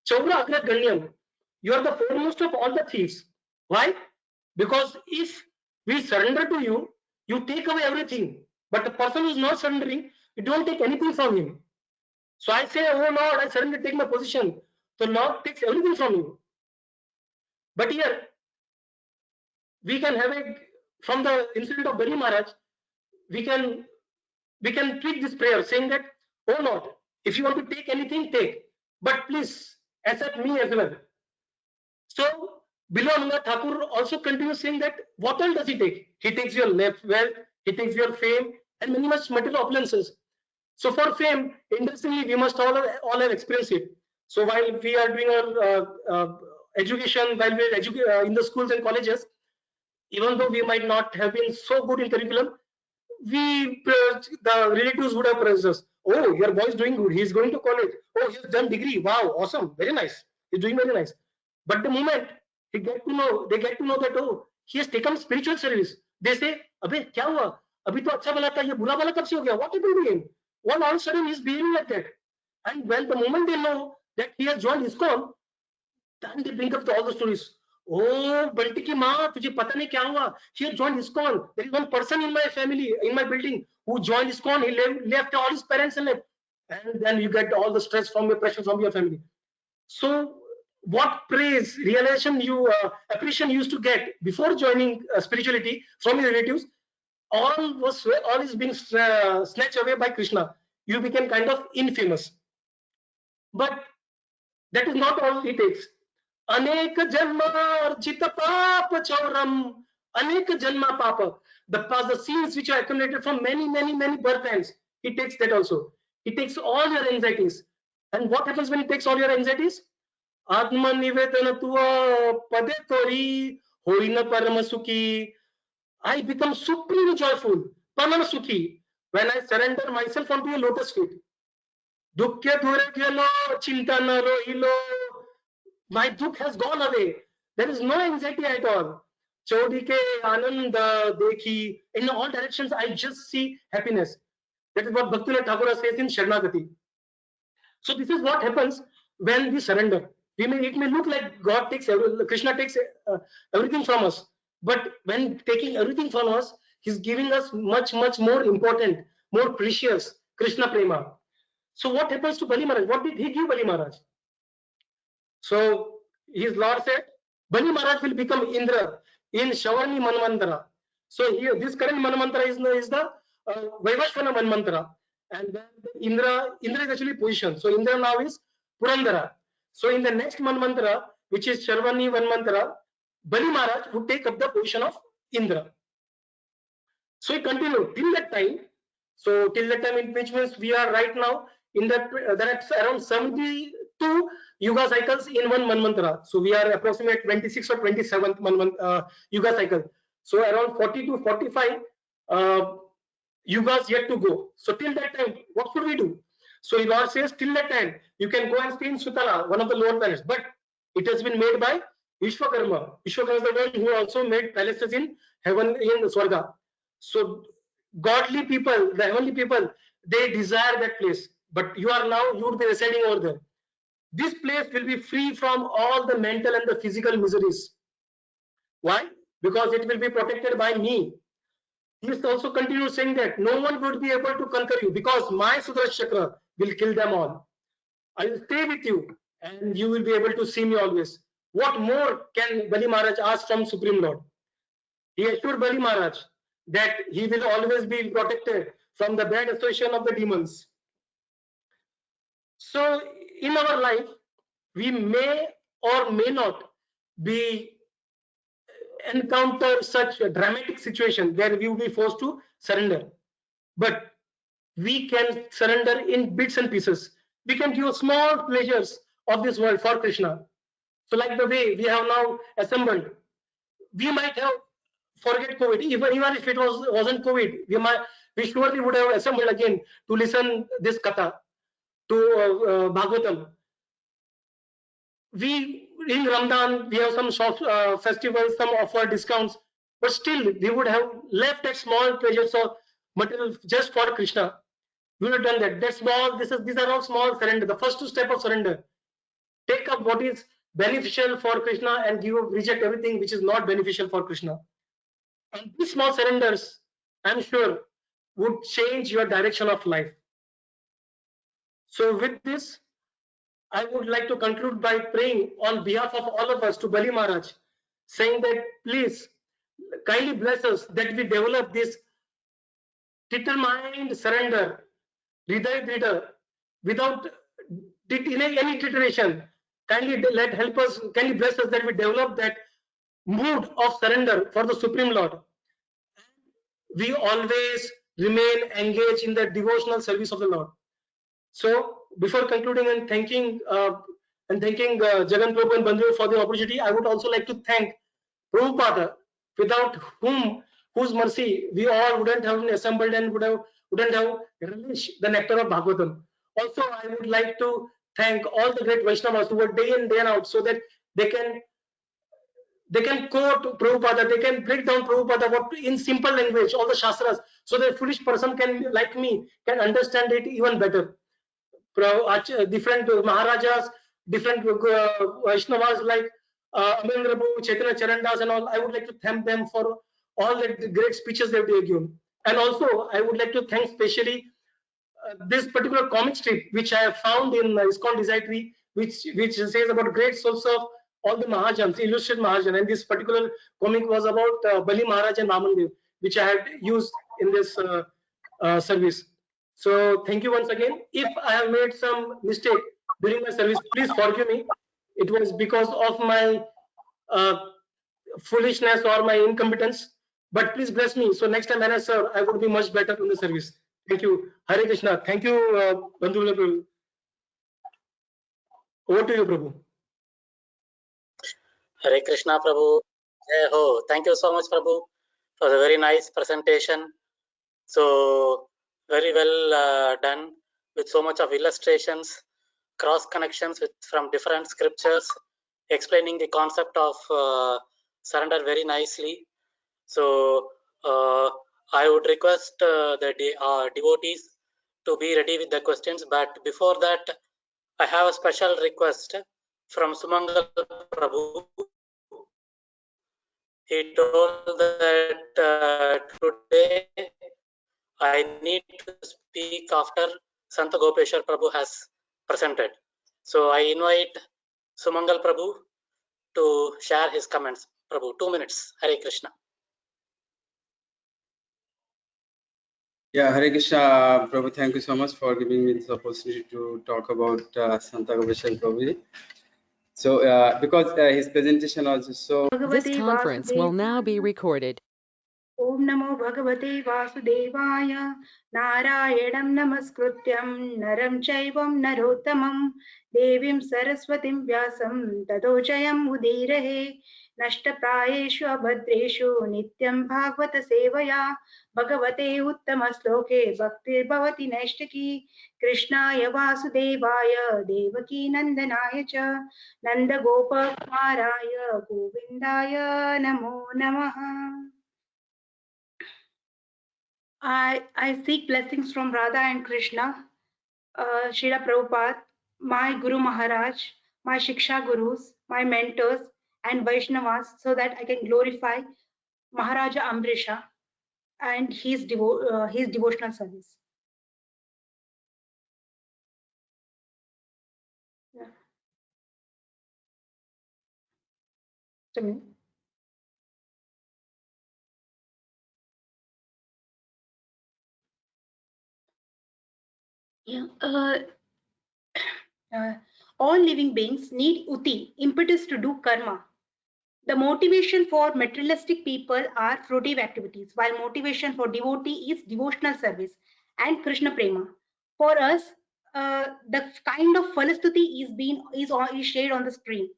Speaker 2: Chauragraganyam, you are the foremost of all the thieves. Why? Because if we surrender to you, you take away everything. But the person who is not surrendering, you don't take anything from him. So I say, oh Lord, I surrender, take my position. The Lord takes everything from you. But here, we can have a, from the incident of Bali Maharaj, we can tweak this prayer saying that, oh Lord, if you want to take anything, take, but please accept me as well. So Bilwamanga Thakur also continues saying that what all does he take? He takes your wealth, he takes your fame, and many much material opulences. So for fame, interestingly, we must all have experienced it. So while we are doing our education, while we are in the schools and colleges, even though we might not have been so good in curriculum, the relatives would have praised us. Oh, your boy is doing good. He's going to college. Oh, he's done degree. Wow, awesome, very nice. He's doing very nice. But the moment they get to know that oh, he has taken spiritual service. They say, "Abhe, क्या हुआ? अभी तो अच्छा वाला था, ये बुरा वाला कब से हो गया? What happened to him? Well, all of a sudden he's behaving like that." And when the moment they know that he has joined ISKCON, then they bring up all the stories. Oh, Balti ki maa, tujhe pata nahi kya hua? He had joined ISKCON. There is one person in my family, in my building, who joined ISKCON. He left all his parents and left. And then you get all the stress from your pressure from your family. So, what praise, realization, appreciation you used to get before joining spirituality from your relatives, all is being snatched away by Krishna. You became kind of infamous. But that is not all it takes. Anek janma pap chauram. Anek janma papa. The sins which are accumulated from many birth times. He takes that also. He takes all your anxieties. And what happens when he takes all your anxieties? Atma nivedana tua pade tori hoina parama sukhi. I become supremely joyful, parama sukhi, when I surrender myself onto your lotus feet. Dukkhe dure gelo, chinta na rohilo. My dukh has gone away. There is no anxiety at all. Chaudi ke anand dekhi. In all directions, I just see happiness. That is what Bhaktivinoda Thakur says in Sharanagati. So this is what happens when we surrender. It may look like Krishna takes everything from us, but when taking everything from us, he's giving us much more important, more precious Krishna prema. So what happens to Bali Maharaj? What did he give Bali Maharaj? So his Lord said, Bali Maharaj will become Indra in Shavarni Manvantara. So here, this current Manvantara is the Vaivashvana Manvantara. And then Indra is actually position. So Indra now is Purandara. So in the next Manvantara, which is Sharvani Manvantara, Bali Maharaj would take up the position of Indra. So he continued till that time. So till that time, which means we are right now in that that's around 72 yuga cycles in one manvantara. So we are approximately 26 or 27th yuga cycle. So around 40 to 45 yugas yet to go. So till that time, what should we do? So Lord says, till that time, you can go and stay in Sutala, one of the lower planets. But it has been made by Vishwakarma. Vishwakarma is the one who also made palaces in heaven, in Swarga. So godly people, the heavenly people, they desire that place. But you would be residing over there. This place will be free from all the mental and the physical miseries. Why? Because it will be protected by me. He also continues saying that no one would be able to conquer you because my Sudarshan Chakra will kill them all. I will stay with you and you will be able to see me always. What more can Bali Maharaj ask from Supreme Lord? He assured Bali Maharaj that he will always be protected from the bad association of the demons. So in our life, we may or may not be encounter such a dramatic situation where we will be forced to surrender. But we can surrender in bits and pieces. We can give small pleasures of this world for Krishna. So like the way we have now assembled, we might have forget COVID. Even if it wasn't COVID, we surely would have assembled again to listen this katha to Bhagavatam. We in Ramadan we have some short festivals, some offer discounts, but still we would have left that small pleasures of material just for Krishna. We would have done that. That's small. These are all small surrender. The first two step of surrender. Take up what is beneficial for Krishna and reject everything which is not beneficial for Krishna. And these small surrenders, I'm sure, would change your direction of life. So with this, I would like to conclude by praying on behalf of all of us to Bali Maharaj, saying that please kindly bless us that we develop this determined surrender, Hriday Dridha, without any deterioration. Kindly bless us that we develop that mood of surrender for the Supreme Lord. We always remain engaged in the devotional service of the Lord. So before concluding and thanking Jagan Prabhu and Bandhu for the opportunity, I would also like to thank Prabhupada, without whose mercy we all wouldn't have been assembled and wouldn't have relished the nectar of Bhagavatam. Also, I would like to thank all the great Vaishnavas who work day in day out so that they can quote Prabhupada, they can break down Prabhupada in simple language, all the Shastras, so that a foolish person like me can understand it even better. Different Maharajas, different Vaishnavas like Amendra Prabhu, Chaitanya Charandas and all, I would like to thank them for all the great speeches that they given. And also, I would like to thank specially this particular comic strip which I have found in ISKCON Design, which says about great souls of all the Mahajans, illustrated Mahajan. And this particular comic was about Bali Maharaj and Vamandev, which I had used in this service. So thank you once again. If I have made some mistake during my service, please forgive me. It was because of my uh, foolishness or my incompetence. But please bless me. So next time when I serve, I would be much better in the service. Thank you. Hare Krishna. Thank you, Bandhu Prabhu. Over to you, Prabhu.
Speaker 3: Hare Krishna, Prabhu. Jai Ho. Thank you so much, Prabhu, for the very nice presentation. So, very well done with so much of illustrations, cross connections from different scriptures, explaining the concept of surrender very nicely. So, I would request the devotees to be ready with the questions. But before that, I have a special request from Sumangal Prabhu. He told that today I need to speak after Santa Gopeshwar Prabhu has presented. So I invite Sumangal Prabhu to share his comments. Prabhu, 2 minutes. Hare Krishna.
Speaker 4: Yeah, Hare Krishna, Prabhu. Thank you so much for giving me this opportunity to talk about Santa Gopeshwar Prabhu. So, because his presentation also so.
Speaker 1: This conference will now be recorded.
Speaker 5: Om Namo Bhagavate Vasudevaya Narayanam Namaskrutyam Naram Chaivam Narottamam Devim Saraswatim Vyasam Tato Jayam Udirahe Nashtaprayeshu Abhadreshu Nityam Bhagavata Sevaya Bhagavate Uttama Sloke Bhaktir Bhavati Nashtaki Krishnaya Vasudevaya Devaki Nandanaya Cha Nanda Gopa Kumaraya Govindaya Namo Namaha. I seek blessings from Radha and Krishna, Srila Prabhupada, my Guru Maharaj, my Shiksha Gurus, my mentors, and Vaishnavas, so that I can glorify Maharaja Amrisha and his devotional service. Yeah. To me. Yeah. All living beings need uti, impetus to do karma. The motivation for materialistic people are fruitive activities, while motivation for devotee is devotional service and Krishna prema. For us, the kind of falastuti is shared on the screen.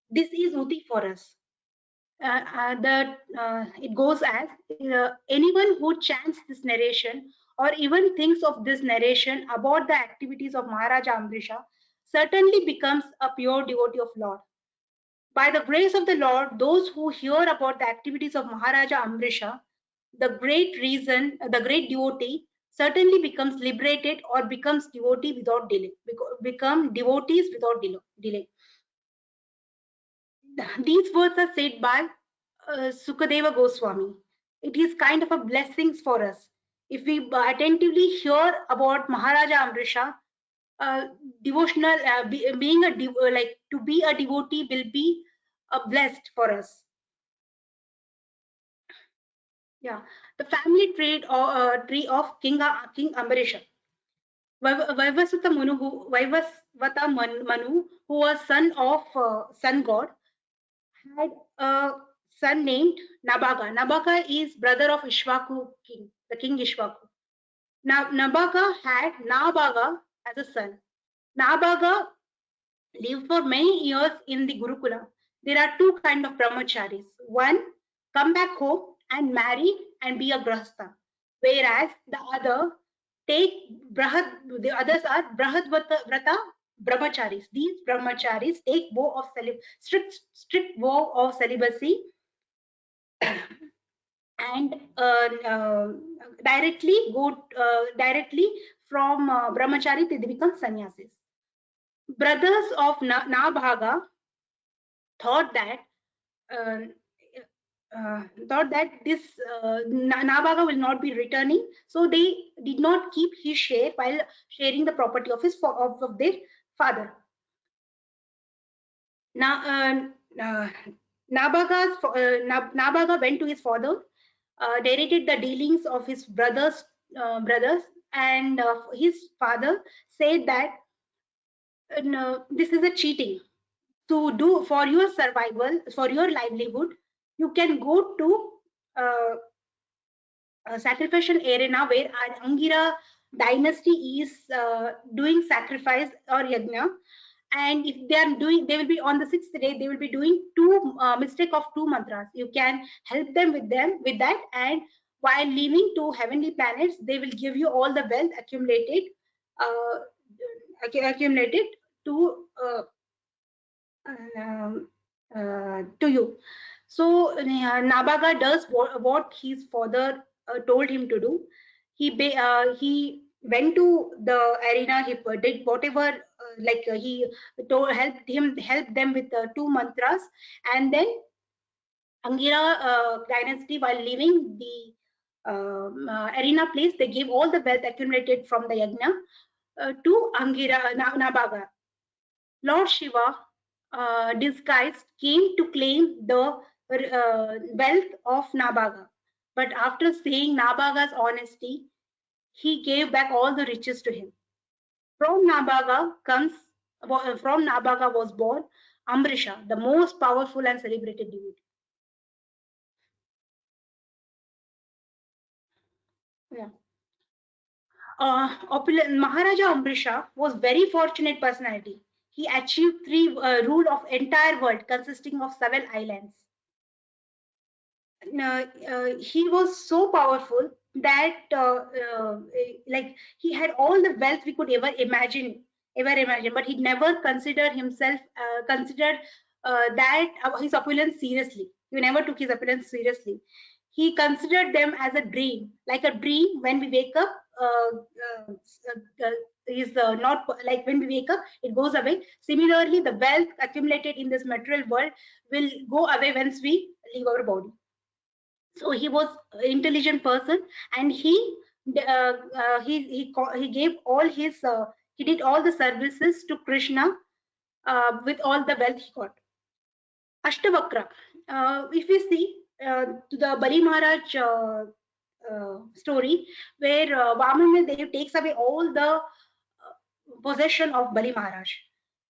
Speaker 5: This is uti for us. It goes as anyone who chants this narration or even thinks of this narration about the activities of Maharaja Amrisha certainly becomes a pure devotee of Lord. By the grace of the Lord, those who hear about the activities of Maharaja Amrisha, the great devotee, certainly becomes liberated or becomes devotee without delay, become devotees without delay. These words are said by Sukadeva Goswami. It is kind of a blessings for us. If we attentively hear about Maharaja Amrisha, devotional, being a to be a devotee will be blessed for us. Yeah, the family tree of King Ambarisha. Vaivasvata Manu, who was son of sun god, had a son named Nabaga. Nabaga is brother of Ishvaku king, the king Ishvaku. Now Nabaga had Nabaga as a son. Nabaga lived for many years in the Gurukula. There are two kinds of brahmacharis. One, come back home and marry and be a grahastha. Whereas the others are Brahadvrata brahmacharis. These brahmacharis take strict vow of celibacy and directly from brahmachari they become sannyasis. Brothers of Nabhaga thought that this Nabaga will not be returning, so they did not keep his share while sharing the property of their father. Nabaga went to his father, narrated the dealings of his brothers, and his father said that no, this is a cheating. To do for your survival, for your livelihood, you can go to a sacrificial arena where Angira dynasty is doing sacrifice or yajna, and if they are doing, they will be on the 6th day, they will be doing mistake of 2 mantras. You can help them with that, and while leaving to heavenly planets, they will give you all the wealth accumulated to to you. So Nabaga does what his father told him to do. He went to the arena. He did whatever, he helped them with 2 mantras, and then Angira dynasty, while leaving the arena place, they gave all the wealth accumulated from the yajna to Nabaga. Lord Shiva, disguised, came to claim the wealth of Nabaga. But after seeing Nabaga's honesty, he gave back all the riches to him. From Nabaga was born Amrisha, the most powerful and celebrated devotee. Yeah. Maharaja Amrisha was very fortunate personality. He achieved rule of entire world consisting of 7 islands. He was so powerful that he had all the wealth we could ever imagine, but he never considered that his opulence seriously. He never took his opulence seriously. He considered them as a dream, like a dream. When we wake up, is not like when we wake up, it goes away. Similarly, the wealth accumulated in this material world will go away once we leave our body. So he was an intelligent person, and he gave all his he did all the services to Krishna with all the wealth he got. Ashtavakra. If we see to the Bali Maharaj story, where Vamana Dev takes away all the possession of Bali Maharaj.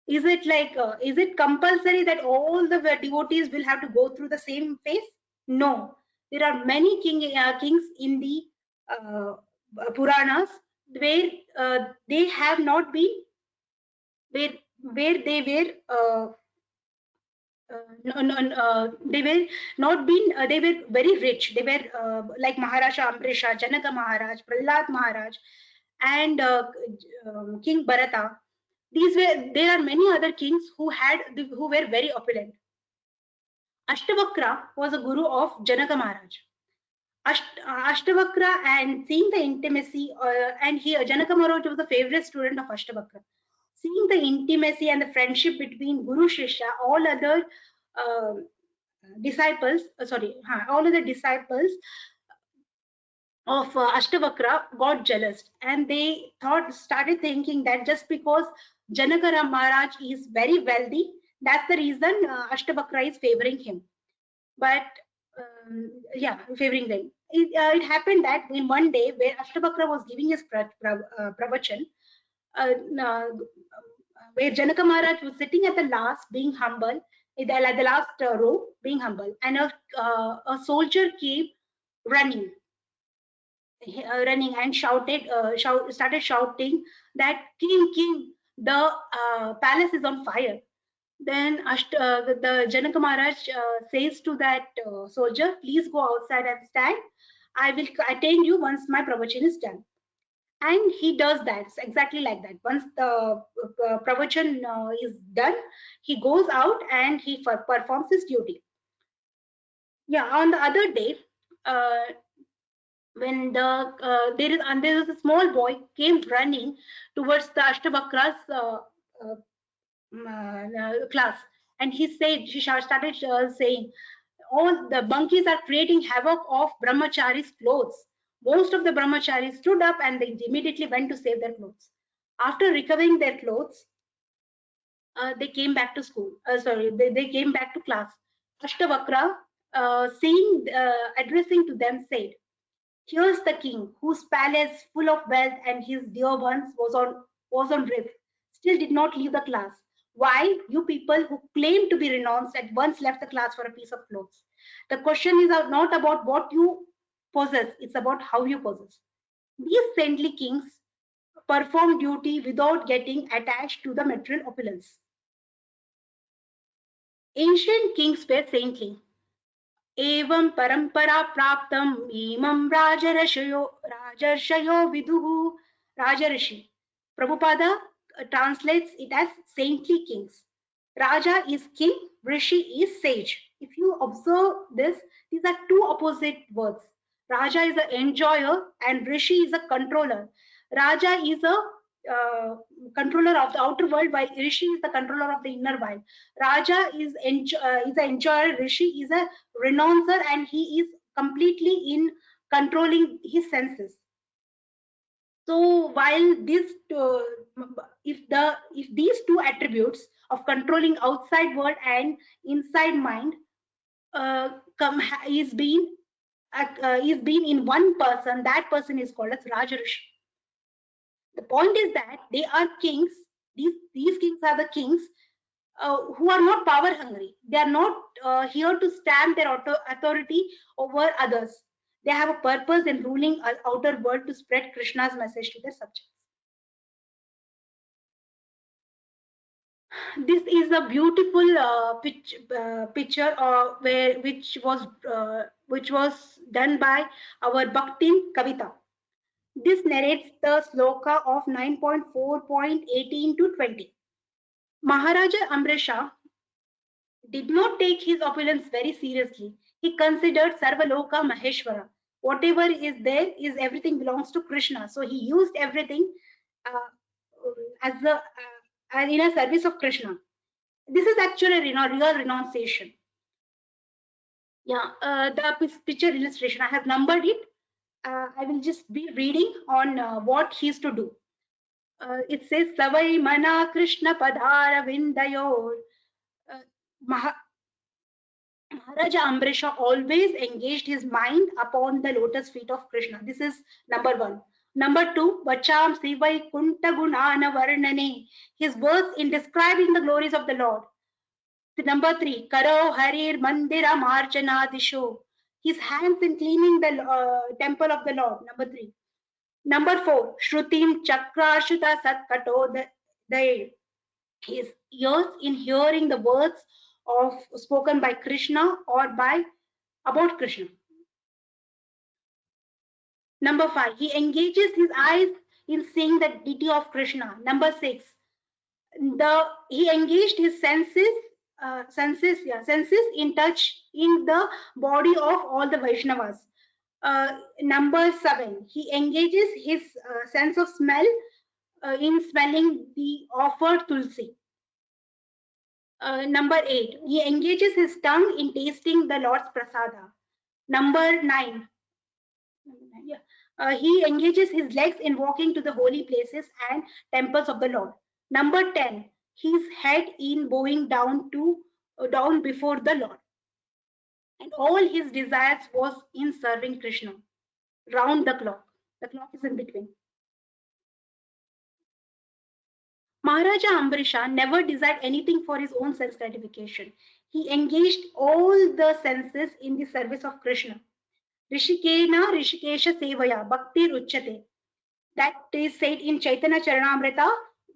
Speaker 5: Is it compulsory that all the devotees will have to go through the same phase? No. There are many kings in the Puranas where they have not been, where they were they were not been, they were very rich. They were like Maharaja Amrisha, Janaka Maharaj, Prahlad Maharaj, and King Bharata. There are many other kings who were very opulent. Ashtavakra was a guru of Janaka Maharaj. Ashtavakra, and seeing the intimacy, and here Janaka Maharaj was a favorite student of Ashtavakra. Seeing the intimacy and the friendship between Guru Shishya, all other disciples of Ashtavakra got jealous, and they started thinking that just because Janaka Maharaj is very wealthy, that's the reason Ashtavakra is favoring him. But favoring them. It happened that in one day where Ashtavakra was giving his pravachan, where Janaka Maharaj was sitting at the last, being humble, at the last row, being humble, and a soldier came running and started shouting that king, the palace is on fire. Then the Janaka Maharaj says to that soldier, please go outside and stand. I will attend you once my pravachan is done. And he does that. It's exactly like that. Once the pravachan is done, he goes out and he performs his duty. Yeah, on the other day, when there is a small boy came running towards the Ashtavakra's class, And he started saying, all the monkeys are creating havoc of brahmachari's clothes. Most of the brahmacharis stood up and they immediately went to save their clothes. After recovering their clothes, they came back to school. They came back to class. Ashtavakra, addressing to them, said, "Here's the king, whose palace, full of wealth, and his dear ones was on riff, still did not leave the class. Why, you people who claim to be renounced at once left the class for a piece of clothes? The question is not about what you possess; it's about how you possess." These saintly kings perform duty without getting attached to the material opulence. Ancient kings were saintly. Evam parampara praptam imam rajarshyo viduhu rajarshi. Prabhupada translates it as saintly kings. Raja is king, Rishi is sage. If you observe this, these are two opposite words. Raja is an enjoyer and Rishi is a controller. Raja is a controller of the outer world, while Rishi is the controller of the inner world. Raja is an enjoyer, Rishi is a renouncer, and he is completely in controlling his senses. So while this, if these two attributes of controlling outside world and inside mind is being in one person, that person is called as Rajarishi. The point is that they are kings. These kings are the kings who are not power hungry. They are not here to stamp their authority over others. They have a purpose in ruling an outer world to spread Krishna's message to their subjects. This is a beautiful picture which was done by our Bhaktin Kavita. This narrates the sloka of 9.4.18 to 20. Maharaja Amrisha did not take his opulence very seriously. He considered Sarvaloka Maheshwara. Whatever is there is everything belongs to Krishna. So he used everything as in a service of Krishna. This is actually a real renunciation. Yeah, the picture illustration, I have numbered it. I will just be reading on what he is to do. It says, Savai Mana Krishna Padhara Vindayor. Maharaja Amrisha always engaged his mind upon the lotus feet of Krishna. This is number one. Number two, Vacham Sivai Kunta Gunana Varnane. His words in describing the glories of the Lord. Number three, Karo Harir Mandira Marchanadisho. His hands in cleaning the temple of the Lord. Number three. Number four, Shrutim Chakrashuta Satkato Daye. His ears in hearing the words of spoken by Krishna or about Krishna. Number five, he engages his eyes in seeing the deity of Krishna. Number six, he engaged his senses in touch in the body of all the Vaishnavas. Number seven, he engages his sense of smell in smelling the offered tulsi. Number eight, he engages his tongue in tasting the Lord's prasada. Number nine, he engages his legs in walking to the holy places and temples of the Lord. Number 10, his head in bowing down before the Lord. And all his desires was in serving Krishna round the clock. The clock is in between. Maharaja Ambarisha never desired anything for his own sense gratification. He engaged all the senses in the service of Krishna. Rishikena Rishikesha Sevaya Bhakti Ruchate. That is said in Chaitanya Charanamrita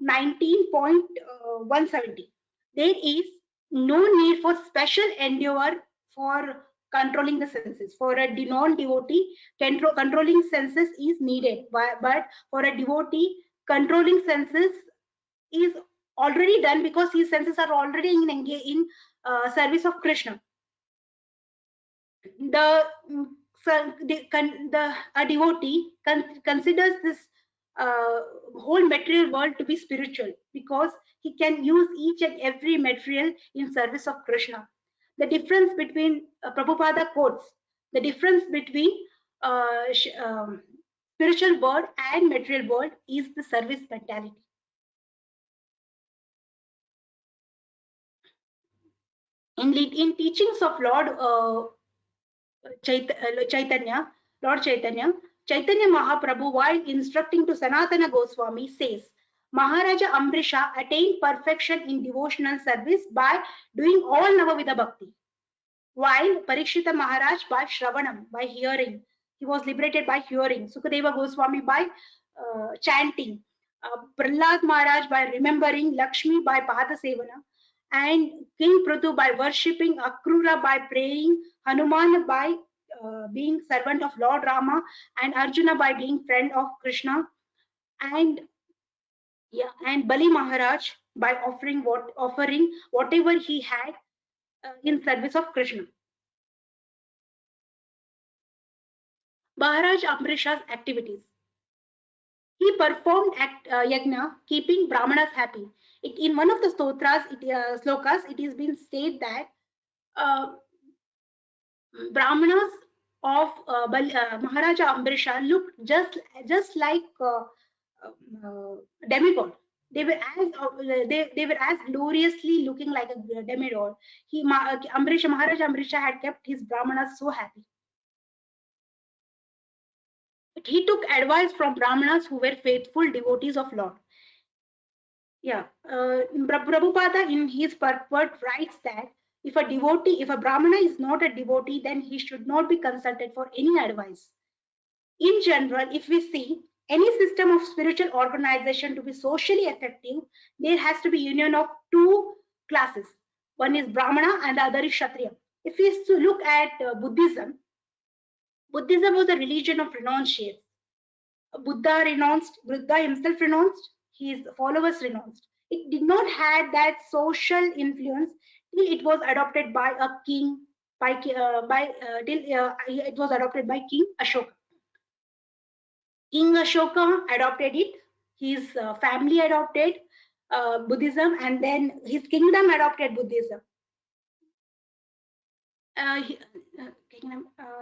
Speaker 5: 19.170. There is no need for special endeavor for controlling the senses. For a non-devotee, controlling senses is needed. But for a devotee, controlling senses is already done because his senses are already in service of Krishna. A devotee considers this whole material world to be spiritual, because he can use each and every material in service of Krishna. The difference between Prabhupada quotes the difference between spiritual world and material world is the service mentality. In teachings of Lord Chaitanya, Chaitanya Mahaprabhu, while instructing to Sanatana Goswami, says, Maharaja Ambrisha attained perfection in devotional service by doing all Navavidha Bhakti, while Parikshita Maharaj by Shravanam, by hearing. He was liberated by hearing. Sukadeva Goswami by chanting. Prahlad Maharaj by remembering. Lakshmi by Pada Sevana. And King Prithu by worshipping. Akrura by praying. Hanuman by being servant of Lord Rama. And Arjuna by being friend of Krishna. And Bali Maharaj by offering whatever he had in service of Krishna. Maharaj Ambrisha's activities. He performed yajna, keeping Brahmanas happy. In one of the slokas, it has been said that Brahmanas of Maharaja Ambrisha looked just like demigod. They were as gloriously looking like a demigod. Maharaja Ambrisha had kept his Brahmanas so happy. He took advice from Brahmanas who were faithful devotees of Lord. Prabhupada in his purport writes that if a Brahmana is not a devotee, then he should not be consulted for any advice. In general, if we see any system of spiritual organization to be socially effective, there has to be union of two classes. One is Brahmana and the other is Kshatriya. If we look at Buddhism was a religion of renunciates. Buddha himself renounced, his followers renounced. It did not have that social influence till it was adopted by a king, it was adopted by King Ashoka. King Ashoka adopted it, his family adopted Buddhism, and then his kingdom adopted Buddhism.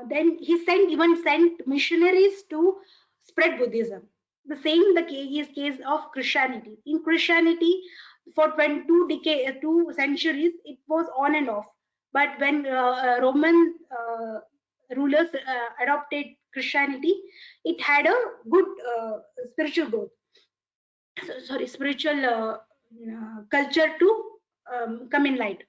Speaker 5: Then he sent missionaries to spread Buddhism. The same is case of Christianity. In Christianity, for 2 centuries, it was on and off. But when Roman rulers adopted Christianity, it had a good spiritual growth. Spiritual culture to come in light.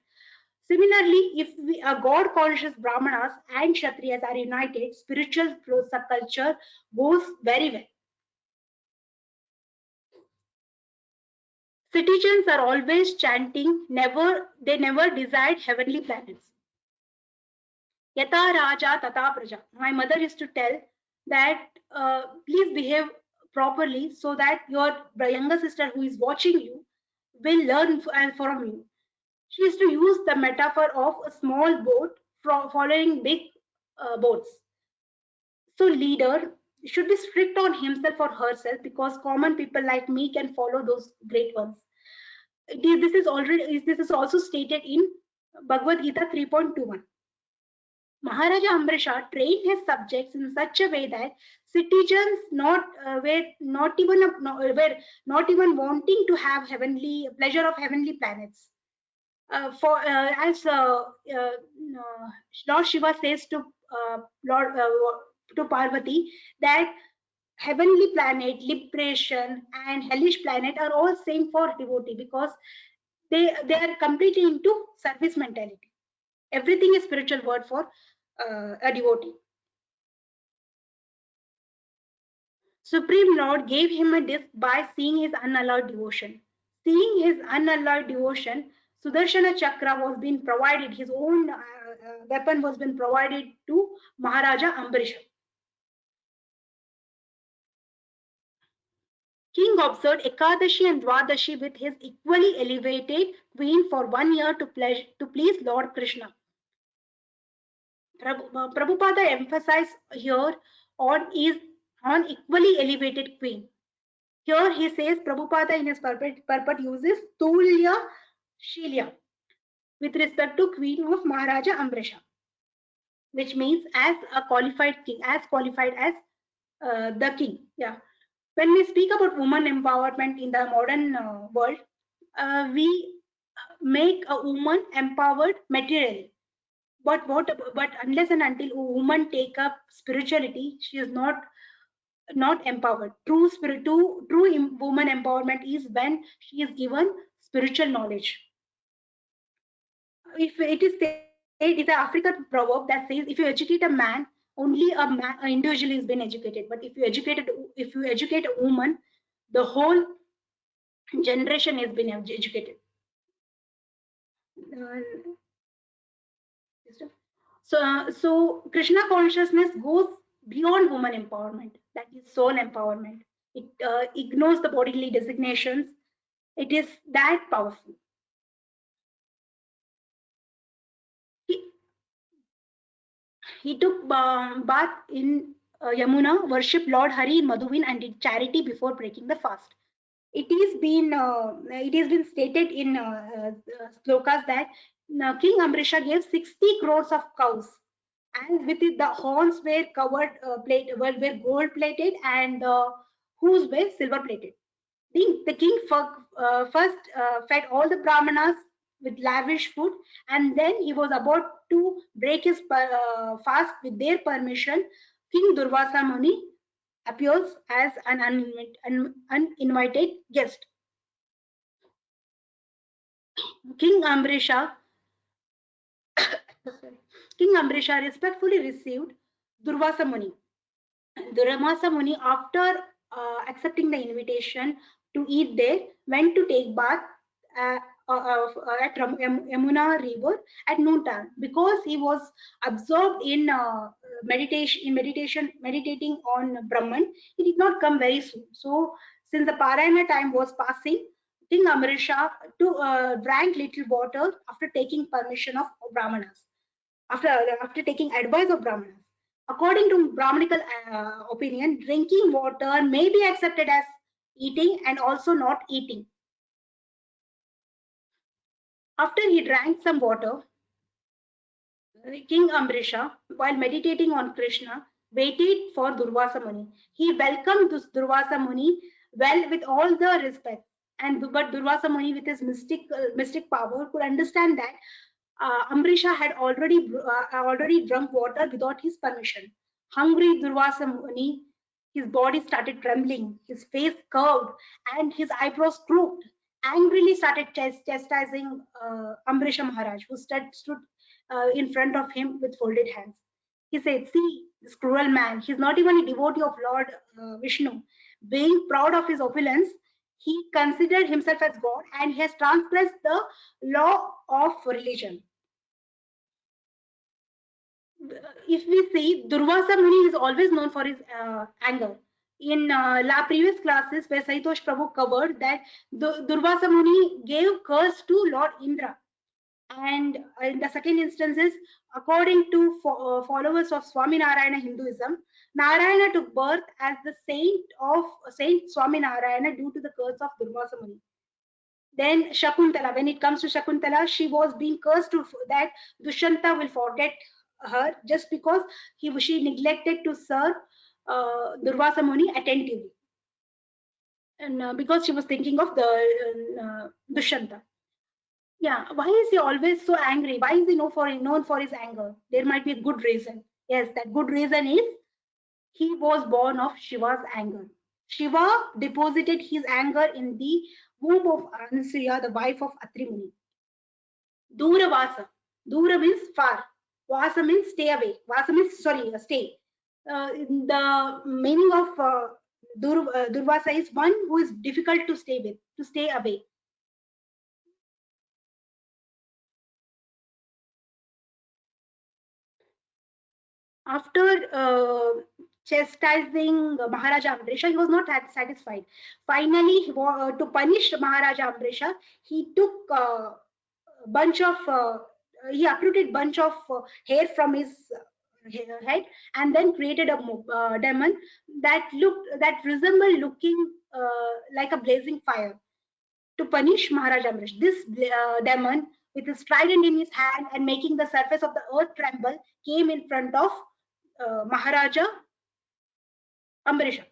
Speaker 5: Similarly, if a God-conscious Brahmanas and Kshatriyas are united, spiritual subculture goes very well. Citizens are always chanting, they never desired heavenly planets. Yata Raja Tata Praja. My mother used to tell that please behave properly so that your younger sister who is watching you will learn from you. She used to use the metaphor of a small boat following big boats. So leader should be strict on himself or herself, because common people like me can follow those great ones. This is also stated in Bhagavad Gita 3.21. Maharaja Ambrisha trained his subjects in such a way that citizens were not even wanting to have pleasure of heavenly planets. As Lord Shiva says to Parvati that heavenly planet, liberation, and hellish planet are all same for devotee, because they are completely into service mentality. Everything is spiritual word for a devotee. Supreme Lord gave him a disc by seeing his unalloyed devotion. Seeing his unalloyed devotion, Sudarshana Chakra was being provided, his own weapon was being provided to Maharaja Ambrisha. King observed Ekadashi and Dwadashi with his equally elevated queen for 1 year to please Lord Krishna. Prabhupada emphasized here on equally elevated queen. Here he says Prabhupada in his purport uses Tulya Shilya with respect to Queen of Maharaja Amrisha, which means as a qualified king, as qualified as the king. Yeah. When we speak about woman empowerment in the modern world, we make a woman empowered materially. But unless and until a woman take up spirituality, she is not empowered. True woman empowerment is when she is given spiritual knowledge. If it is said, it's an African proverb that says, if you educate a man, only an individual is been educated. But if you educate a woman, the whole generation has been educated. So Krishna consciousness goes beyond woman empowerment. That is soul empowerment. It ignores the bodily designations. It is that powerful. He took bath in Yamuna, worshipped Lord Hari in Madhuvin, and did charity before breaking the fast. It has been stated in slokas that King Amrisha gave 60 crores of cows, and with it the horns were covered were gold plated, and the hooves were silver plated. The king first fed all the brahmanas with lavish food, and then he was about to break his fast with their permission. King Durvasa Muni appears as an uninvited guest. King Amrisha King Amrisha respectfully received Durvasa Muni. Durvasa Muni, after accepting the invitation to eat there, went to take bath uh, at Yamuna river at noontime, because he was absorbed in meditating on Brahman. He did not come very soon. So, since the Parayana time was passing, King Amrisha drank little water after taking permission of Brahmanas, after taking advice of Brahmanas. According to Brahmanical opinion, drinking water may be accepted as eating and also not eating. After he drank some water, King Amrisha, while meditating on Krishna, waited for Durvasa Muni. He welcomed this Durvasa Muni well with all the respect, but Durvasa Muni, with his mystic power, could understand that Amrisha had already drunk water without his permission. Hungry Durvasa Muni, his body started trembling, his face curved, and his eyebrows crooked. Angrily started chastising Amrisha Maharaj, who stood in front of him with folded hands. He said, "See, this cruel man, he's not even a devotee of Lord Vishnu. Being proud of his opulence, he considered himself as God, and he has transgressed the law of religion." If we see, Durvasa Muni is always known for his anger. In previous classes where Saitosh Prabhu covered that Durvasa Muni gave curse to Lord Indra. And in the second instances, according to followers of Swami Narayana Hinduism, Narayana took birth as the Saint Swami Narayana due to the curse of Durvasa Muni. Then Shakuntala, when it comes to Shakuntala, she was being cursed that Dushyanta will forget her just because she neglected to serve Durvasa Muni attentively, and because she was thinking of the Dushyanta. Yeah, why is he always so angry? Why is he known for his anger? There might be a good reason. Yes, that good reason is he was born of Shiva's anger. Shiva deposited his anger in the womb of Anasuya, the wife of Atri Muni. Dura Vasa. Dura means far. Vasa means stay away. Vasa means, stay. The meaning of Durvasa is one who is difficult to stay with, to stay away. After chastising Maharaja Amrisha, he was not satisfied. Finally, to punish Maharaja Amrisha, he took he uprooted bunch of hair from his head, and then created a demon that resembled looking like a blazing fire to punish Maharaj Amrish. This demon, with his trident in his hand and making the surface of the earth tremble, came in front of Maharaja Amrisha.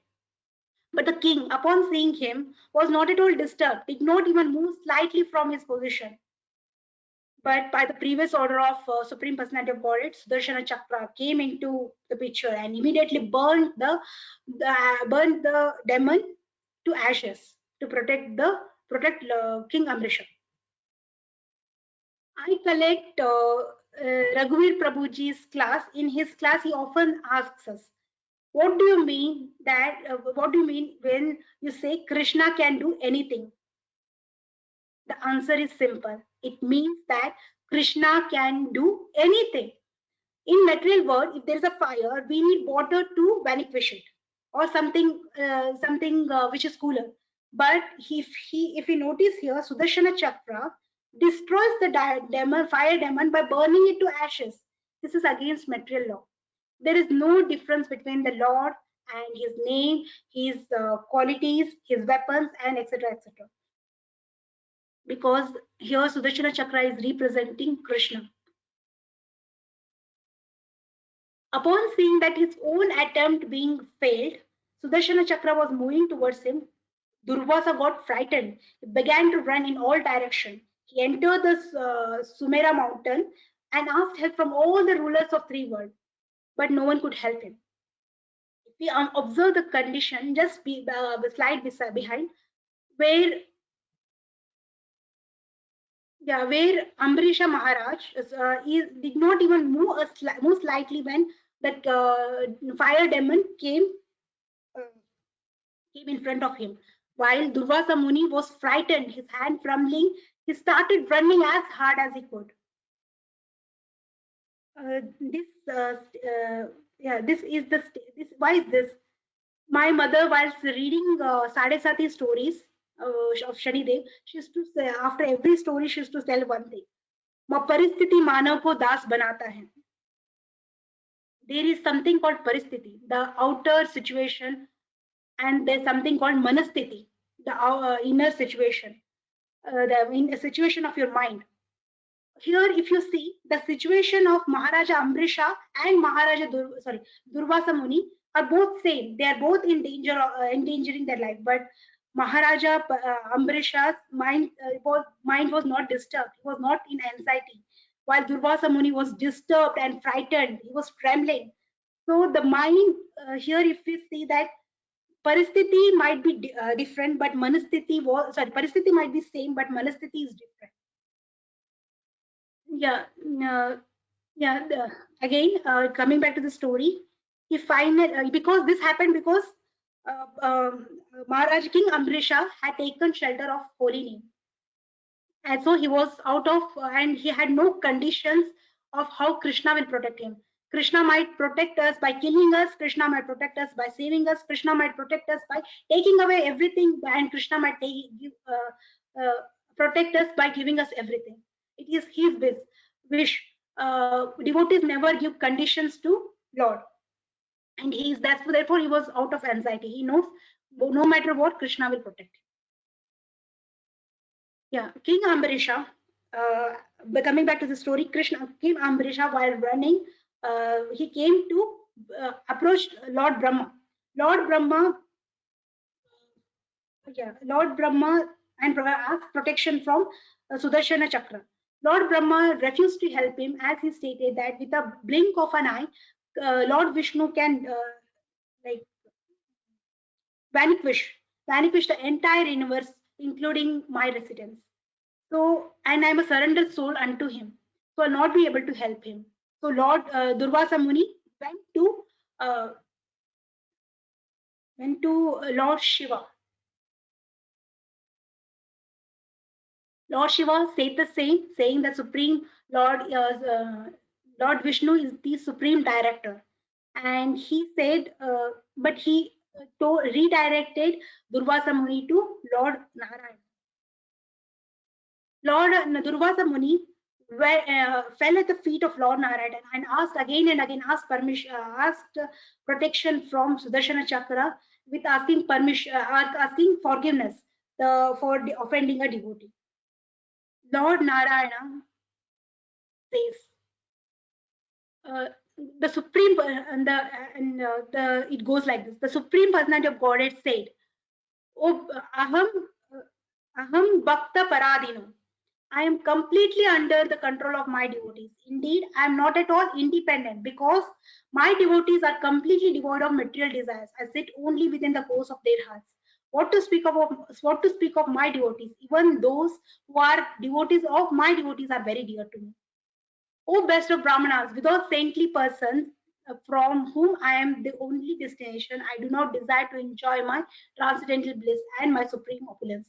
Speaker 5: But the king, upon seeing him, was not at all disturbed, did not even move slightly from his position. But by the previous order of Supreme Personality of Godhead, Sudarshana Chakra came into the picture and immediately burned the demon to ashes to protect King Amrisha. I collect Raghuveer Prabhuji's class. In his class, he often asks us, "What do you mean what do you mean when you say Krishna can do anything?" The answer is simple. It means that Krishna can do anything. In material world, if there is a fire, we need water to vanquish it, or something which is cooler. But if we notice here, Sudarshana Chakra destroys the fire demon by burning it to ashes. This is against material law. There is no difference between the Lord and his name, his qualities, his weapons, and etc. etc. Because here Sudarshana Chakra is representing Krishna. Upon seeing that his own attempt being failed, Sudarshana Chakra was moving towards him. Durvasa got frightened. He began to run in all directions. He entered the Sumera mountain and asked help from all the rulers of three worlds, but no one could help him. If we observe the condition, just the slide behind, where Ambarisha Maharaj did not even move slightly when that fire demon came in front of him. While Durvasa Muni was frightened, his hand trembling, he started running as hard as he could. Why is this? My mother, whilst reading Sade Sati stories of Shanidev, she used to say, after every story, she used to tell one thing. Paristhiti manav ko das banata hai. There is something called paristhiti, the outer situation, and there's something called manasthiti, the inner situation, the situation of your mind. Here, if you see the situation of Maharaja Amrisha and Durvasa Muni are both same. They are both in danger, endangering their life. But Maharaja Amrisha's mind was not disturbed. He was not in anxiety. While Durvasa Muni was disturbed and frightened, he was trembling. So the mind here, if we see that Paristhiti might be different, but Paristhiti might be same, but Manasthiti is different. Again, coming back to the story, he finally, because this happened because Maharaj King Amrisha had taken shelter of holy name, and so he was out of, and he had no conditions of how Krishna will protect him. Krishna might protect us by killing us, Krishna might protect us by saving us, Krishna might protect us by taking away everything, and Krishna might protect us by giving us everything. It is his wish. Devotees never give conditions to Lord, and therefore he was out of anxiety. He knows no matter what, Krishna will protect him. Yeah, King Ambarisha. But coming back to the story, King Ambarisha, while running, he came to approach Lord Brahma. Lord Brahma and asked protection from Sudarshana Chakra. Lord Brahma refused to help him, as he stated that with a blink of an eye, Lord Vishnu can vanquish the entire universe, including my residence. So, and I'm a surrendered soul unto him, so I'll not be able to help him. So Lord Durvasa Muni went to Lord Shiva. Lord Shiva said the same, saying that Supreme Lord Vishnu is the Supreme Director, and he said, but he redirected Durvasa Muni to Lord Narayan. Lord Durvasa Muni fell at the feet of Lord Narayana and asked again and again, asked permission, asked protection from Sudarshana Chakra with asking permission, asking forgiveness for offending a devotee. Lord Narayana says, the supreme the it goes like this: the supreme personality of Godhead said, "Oh, aham bhakta paradino. I am completely under the control of my devotees. Indeed, I am not at all independent because my devotees are completely devoid of material desires. I sit only within the course of their hearts. What to speak of my devotees? Even those who are devotees of my devotees are very dear to me. O best of Brahmanas, without saintly persons from whom I am the only destination, I do not desire to enjoy my transcendental bliss and my supreme opulence.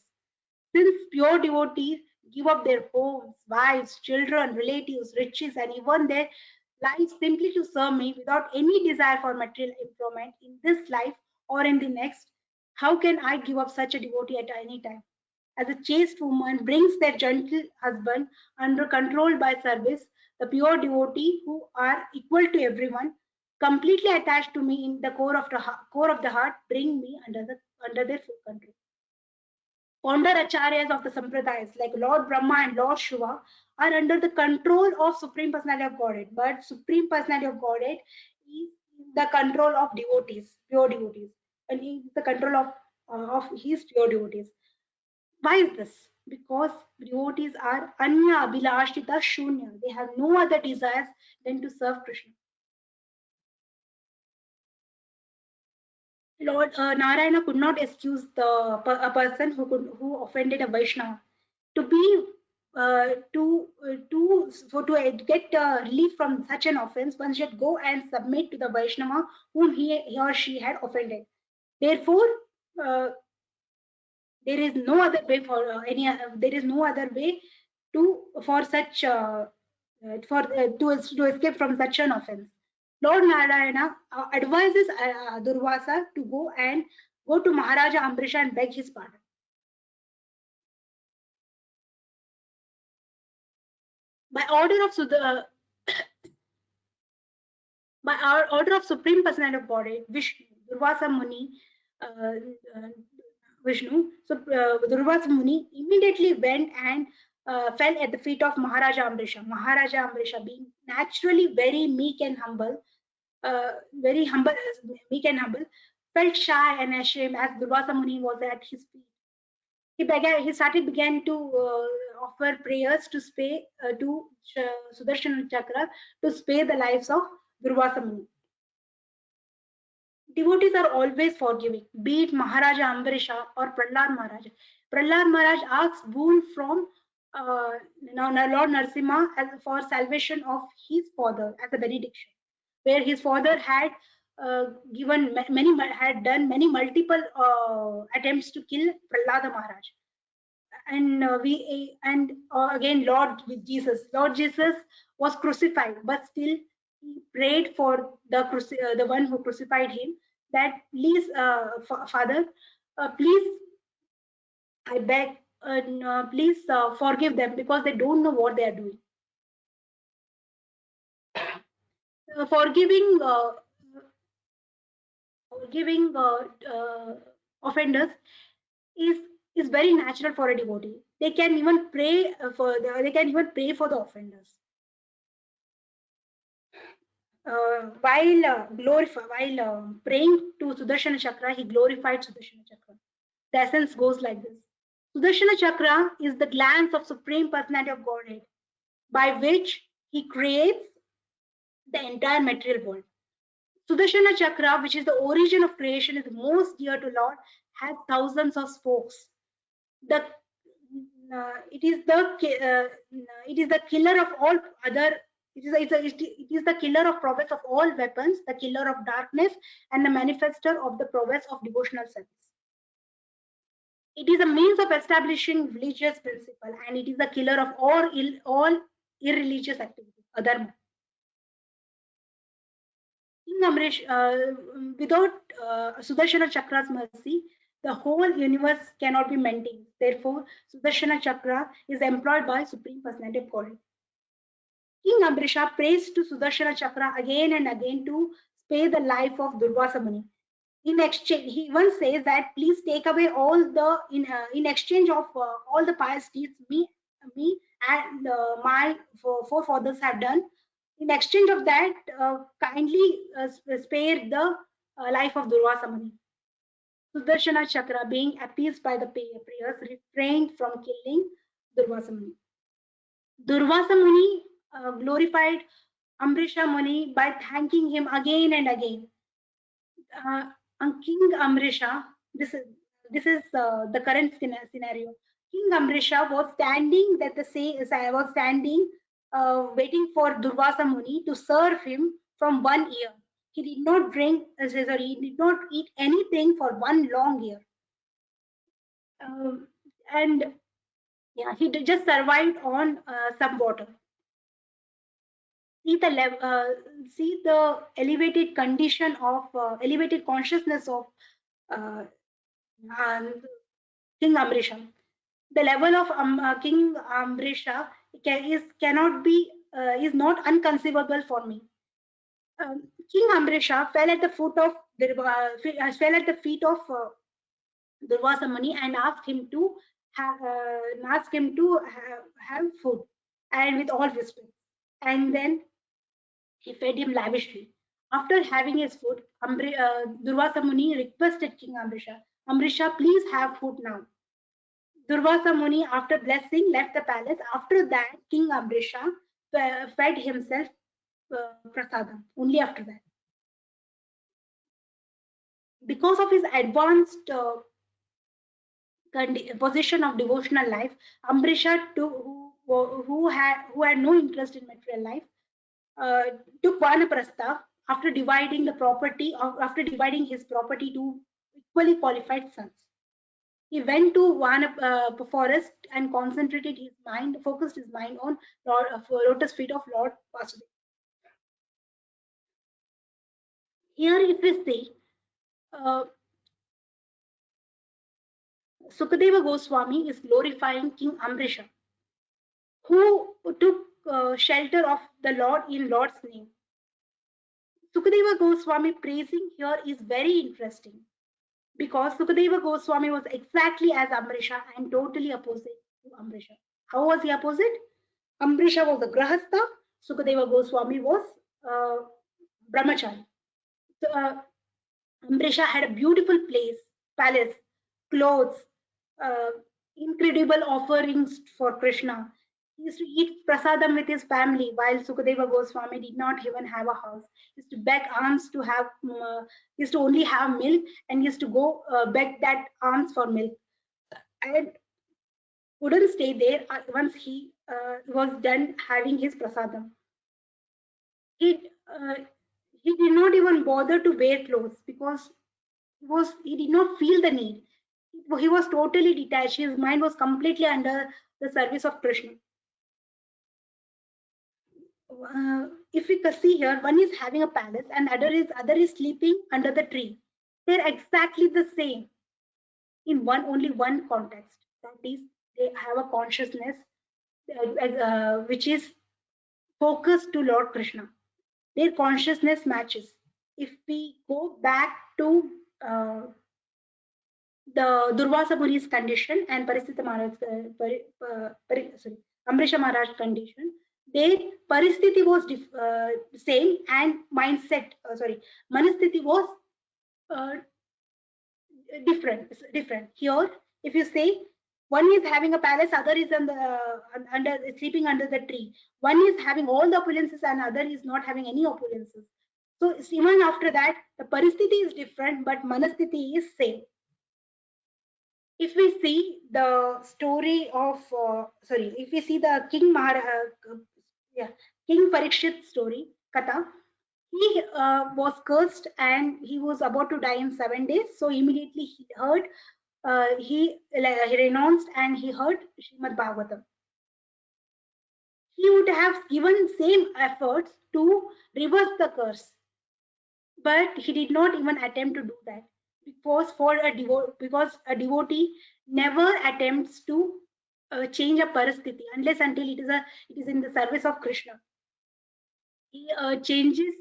Speaker 5: Since pure devotees give up their homes, wives, children, relatives, riches, and even their lives simply to serve me without any desire for material improvement in this life or in the next, how can I give up such a devotee at any time? As a chaste woman brings their gentle husband under control by service, the pure devotee who are equal to everyone, completely attached to me in the core of the heart, bring me under their full control. Founder acharyas of the sampradayas like Lord Brahma and Lord Shiva are under the control of Supreme Personality of Godhead, but Supreme Personality of Godhead is the control of devotees, pure devotees, and he is the control of his pure devotees. Why is this? Because devotees are anya abhilashita shunya. They have no other desires than to serve Krishna. Lord Narayana could not excuse a person who offended a Vaishnava. To be to get relief from such an offense, one should go and submit to the Vaishnava whom he or she had offended. Therefore, uh, there is no other way for there is no other way to for such to escape from such an offense. Lord Narayana advises Durvasa to go to Maharaja Ambrisha and beg his pardon. By order of by our order of Supreme Personality of Godhead, Vishnu, Durvasa Muni, uh, uh, Vishnu, so Durvasa Muni immediately went and fell at the feet of Maharaja Ambrisha. Maharaja Ambrisha, being naturally very meek and humble, very humble, meek and humble, felt shy and ashamed as Durvasa Muni was at his feet. He began to offer prayers to Sudarshana Chakra to spare the lives of Durvasa Muni. Devotees are always forgiving, be it Maharaja Ambarisha or Prahlad Maharaj. Prahlad Maharaj asks boon from Lord Narsimha for salvation of his father as a benediction, where his father had had done many multiple attempts to kill Prahlada Maharaj. And again Lord Jesus was crucified, but still he prayed for the one who crucified him, that please father, please I beg, please forgive them because they don't know what they are doing. Forgiving offenders is very natural for a devotee. They can even pray for the offenders. While praying to Sudarshana Chakra, he glorified Sudarshana Chakra. The essence goes like this: Sudarshana Chakra is the glance of Supreme Personality of Godhead, by which he creates the entire material world. Sudarshana Chakra, which is the origin of creation, is most dear to Lord, has thousands of spokes. It is the killer of all other. It is the killer of prowess of all weapons, the killer of darkness, and the manifester of the prowess of devotional service. It is a means of establishing religious principle, and it is the killer of all irreligious activities, adharma. King Amrish, without Sudarshana Chakra's mercy, the whole universe cannot be maintained. Therefore, Sudarshana Chakra is employed by Supreme Personality of Godhead. King Ambrisha prays to Sudarshana Chakra again and again to spare the life of Durvasa Muni. In exchange, he once says that please take away all the in exchange of all the pious deeds me and my forefathers have done. In exchange of that, kindly spare the life of Durvasa Muni. Sudarshana Chakra, being appeased by the prayers, refrained from killing Durvasa Muni. Durvasa Muni glorified Amrisha Muni by thanking him again and again. King Amrisha, this is the current scenario. King Amrisha was standing was standing waiting for Durvasa Muni to serve him from 1 year. He did not drink, sorry, he did not eat anything for 1 long year. And yeah, he just survived on some water. See the elevated condition of elevated consciousness of uh, King Amrisha. The level of King Amrisha cannot be is not unconceivable for me. King Amrisha fell at the foot of fell at the feet of Durvasa Muni and asked him to have food and with all respect. And then he fed him lavishly. After having his food, Durvasa Muni requested King Amrisha, Amrisha, please have food now. Durvasa Muni, after blessing, left the palace. After that, King Amrisha fed himself prasadam. Only after that. Because of his advanced position of devotional life, Amrisha, who had no interest in material life, took Vanaprastha after dividing his property to equally qualified sons. He went to one forest and focused his mind on lotus feet of Lord Vasudeva. Here, if we see, Sukadeva Goswami is glorifying King Amrisha, who took shelter of the Lord in Lord's name. Sukadeva Goswami praising here is very interesting because Sukadeva Goswami was exactly as Amrisha and totally opposite to Amrisha. How was he opposite? Amrisha was a Grahastha, Sukadeva Goswami was Brahmachari. So, Amrisha had a beautiful palace, clothes, incredible offerings for Krishna. He used to eat prasadam with his family, while Sukadeva Goswami did not even have a house. He used to beg alms to have, he used to only have milk, and he used to go beg that alms for milk. And couldn't stay there once he was done having his prasadam. He did not even bother to wear clothes because he did not feel the need. He was totally detached. His mind was completely under the service of Krishna. If we can see here, one is having a palace and other is sleeping under the tree. They're exactly the same in only one context. That is, they have a consciousness which is focused to Lord Krishna. Their consciousness matches. If we go back to the Durvasa Muni's condition and Paristita Maharaj's Amrisha Maharaj's condition, their Paristhiti was same and mindset, Manasthiti was different. Here, if you say one is having a palace, other is sleeping under the tree. One is having all the opulences and other is not having any opulences. So even after that, the Paristhiti is different, but Manasthiti is same. If we see the story of, if we see the King Parikshit story, Katha, he was cursed and he was about to die in 7 days. So immediately he heard, he renounced and he heard Srimad Bhagavatam. He would have given same efforts to reverse the curse, but he did not even attempt to do that because a devotee never attempts to change a parasthiti unless until it is in the service of Krishna. he changes.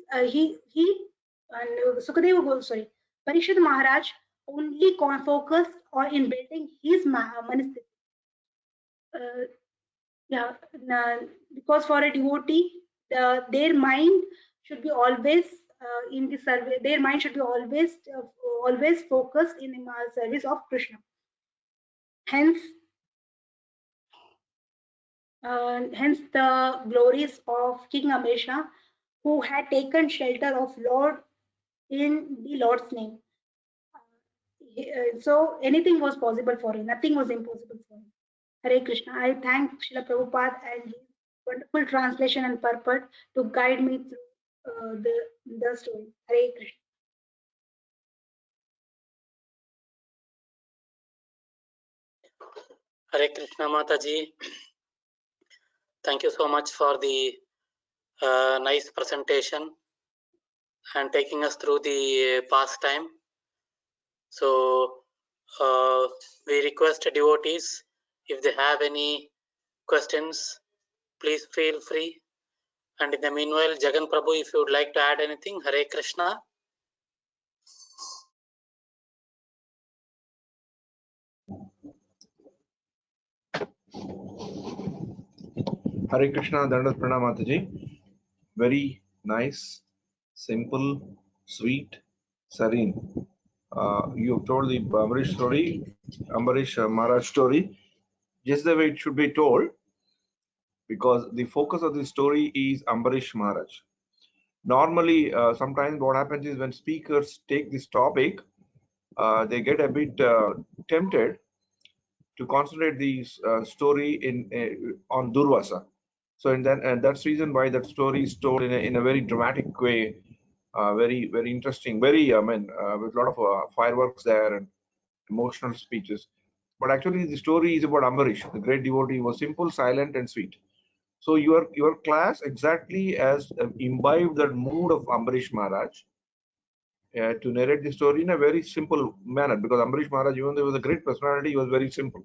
Speaker 5: Sukadeva Goswami, sorry, Parikshit Maharaj only focused on in building his manasthiti. Yeah, because for a devotee, their mind should be always in the service. Their mind should be always focused in the service of Krishna. Hence, hence the glories of King Amesha, who had taken shelter of Lord in the Lord's name. So anything was possible for him. Nothing was impossible for him. Hare Krishna. I thank Srila Prabhupada and his wonderful translation and purport to guide me through the story. Hare Krishna.
Speaker 3: Hare Krishna Mataji. Thank you so much for the nice presentation and taking us through the pastime. So we request devotees, if they have any questions, please feel free. And in the meanwhile, Jagan Prabhu, if you would like to add anything, Hare Krishna.
Speaker 6: Hare Krishna, Dandavat Pranam Mataji. Very nice, simple, sweet, serene. You have told the Ambarish story, Ambarish Maharaj story, just the way it should be told, because the focus of the story is Ambarish Maharaj. Normally, sometimes what happens is when speakers take this topic, they get a bit tempted to concentrate the story on Durvasa. So, and that's reason why that story is told in a very dramatic way, very interesting, very with a lot of fireworks there and emotional speeches. But actually, the story is about Ambarish, the great devotee, was simple, silent, and sweet. So your class exactly as imbibed that mood of Ambarish Maharaj to narrate the story in a very simple manner, because Ambarish Maharaj, even though he was a great personality, he was very simple.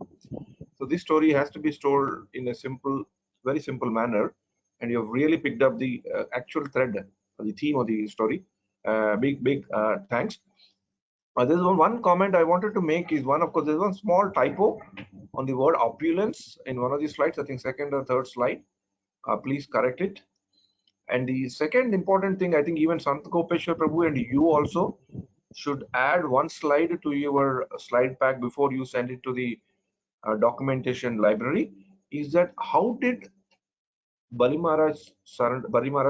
Speaker 6: So this story has to be told in a simple, very simple manner, and you have really picked up the actual thread, the theme of the story. Big thanks. There's one comment I wanted to make is one, of course, there's one small typo on the word opulence in one of the slides, I think second or third slide. Please correct it. And the second important thing, I think even Sant Gopeshwar Prabhu and you also should add one slide to your slide pack before you send it to the documentation library, is that how did Bali Maharaj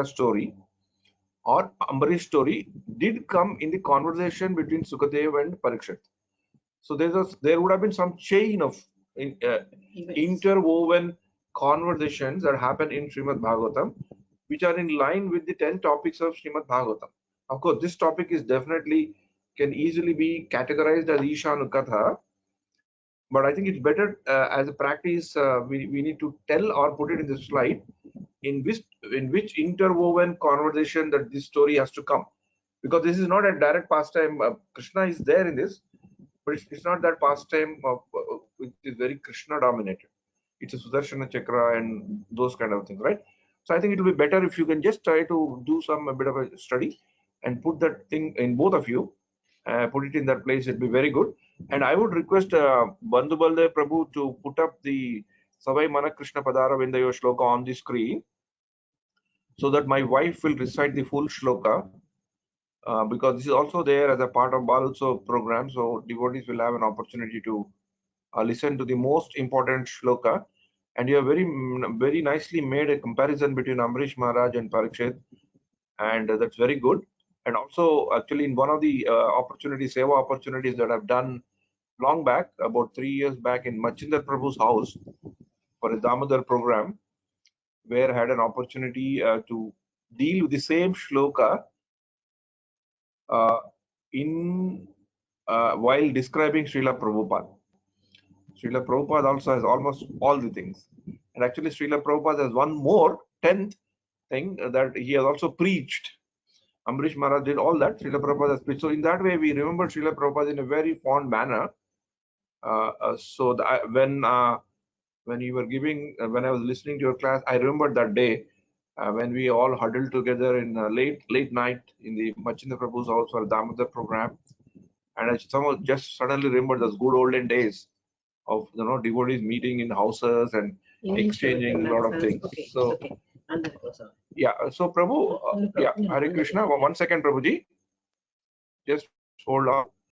Speaker 6: story or Ambarish story did come in the conversation between Sukadev and Parikshit. So there would have been some chain of interwoven conversations that happen in Srimad Bhagavatam, which are in line with the 10 topics of Srimad Bhagavatam. Of course, this topic is definitely can easily be categorized as Ishanukatha, but I think it's better as a practice, we need to tell or put it in the slide in which interwoven conversation that this story has to come, because this is not a direct pastime. Krishna is there in this, but it's not that pastime of which is very Krishna dominated. It's a Sudarshana Chakra and those kind of things, right? So I think it will be better if you can just try to do a bit of a study and put that thing in both of you, put it in that place. It'd be very good. And I would request Bandhu Baldev Prabhu to put up the Savai Mana Krishna Padara Vindayo shloka on the screen, so that my wife will recite the full shloka, because this is also there as a part of Balutsav program. So devotees will have an opportunity to listen to the most important shloka. And you have very nicely made a comparison between Ambarish Maharaj and Parikshit, and that's very good. And also, actually, in one of the seva opportunities that I've done long back, about 3 years back, in Machinder Prabhu's house for a Damodar program, where I had an opportunity to deal with the same shloka while describing Srila Prabhupada. Srila Prabhupada also has almost all the things. And actually, Srila Prabhupada has one more, 10th thing, that he has also preached. Ambarish Maharaj did all that. Srila Prabhupada has preached. So in that way, we remember Srila Prabhupada in a very fond manner. When you were giving, when I was listening to your class, I remembered that day when we all huddled together in late night in the Machinda Prabhu's house for Damodar program. And I somehow just suddenly remembered those good olden days of devotees meeting in houses and exchanging a lot of things.
Speaker 7: Okay,
Speaker 6: So
Speaker 7: okay.
Speaker 6: yeah, so Prabhu, yeah, Hare Krishna. 1 second, Prabhuji. Just hold on.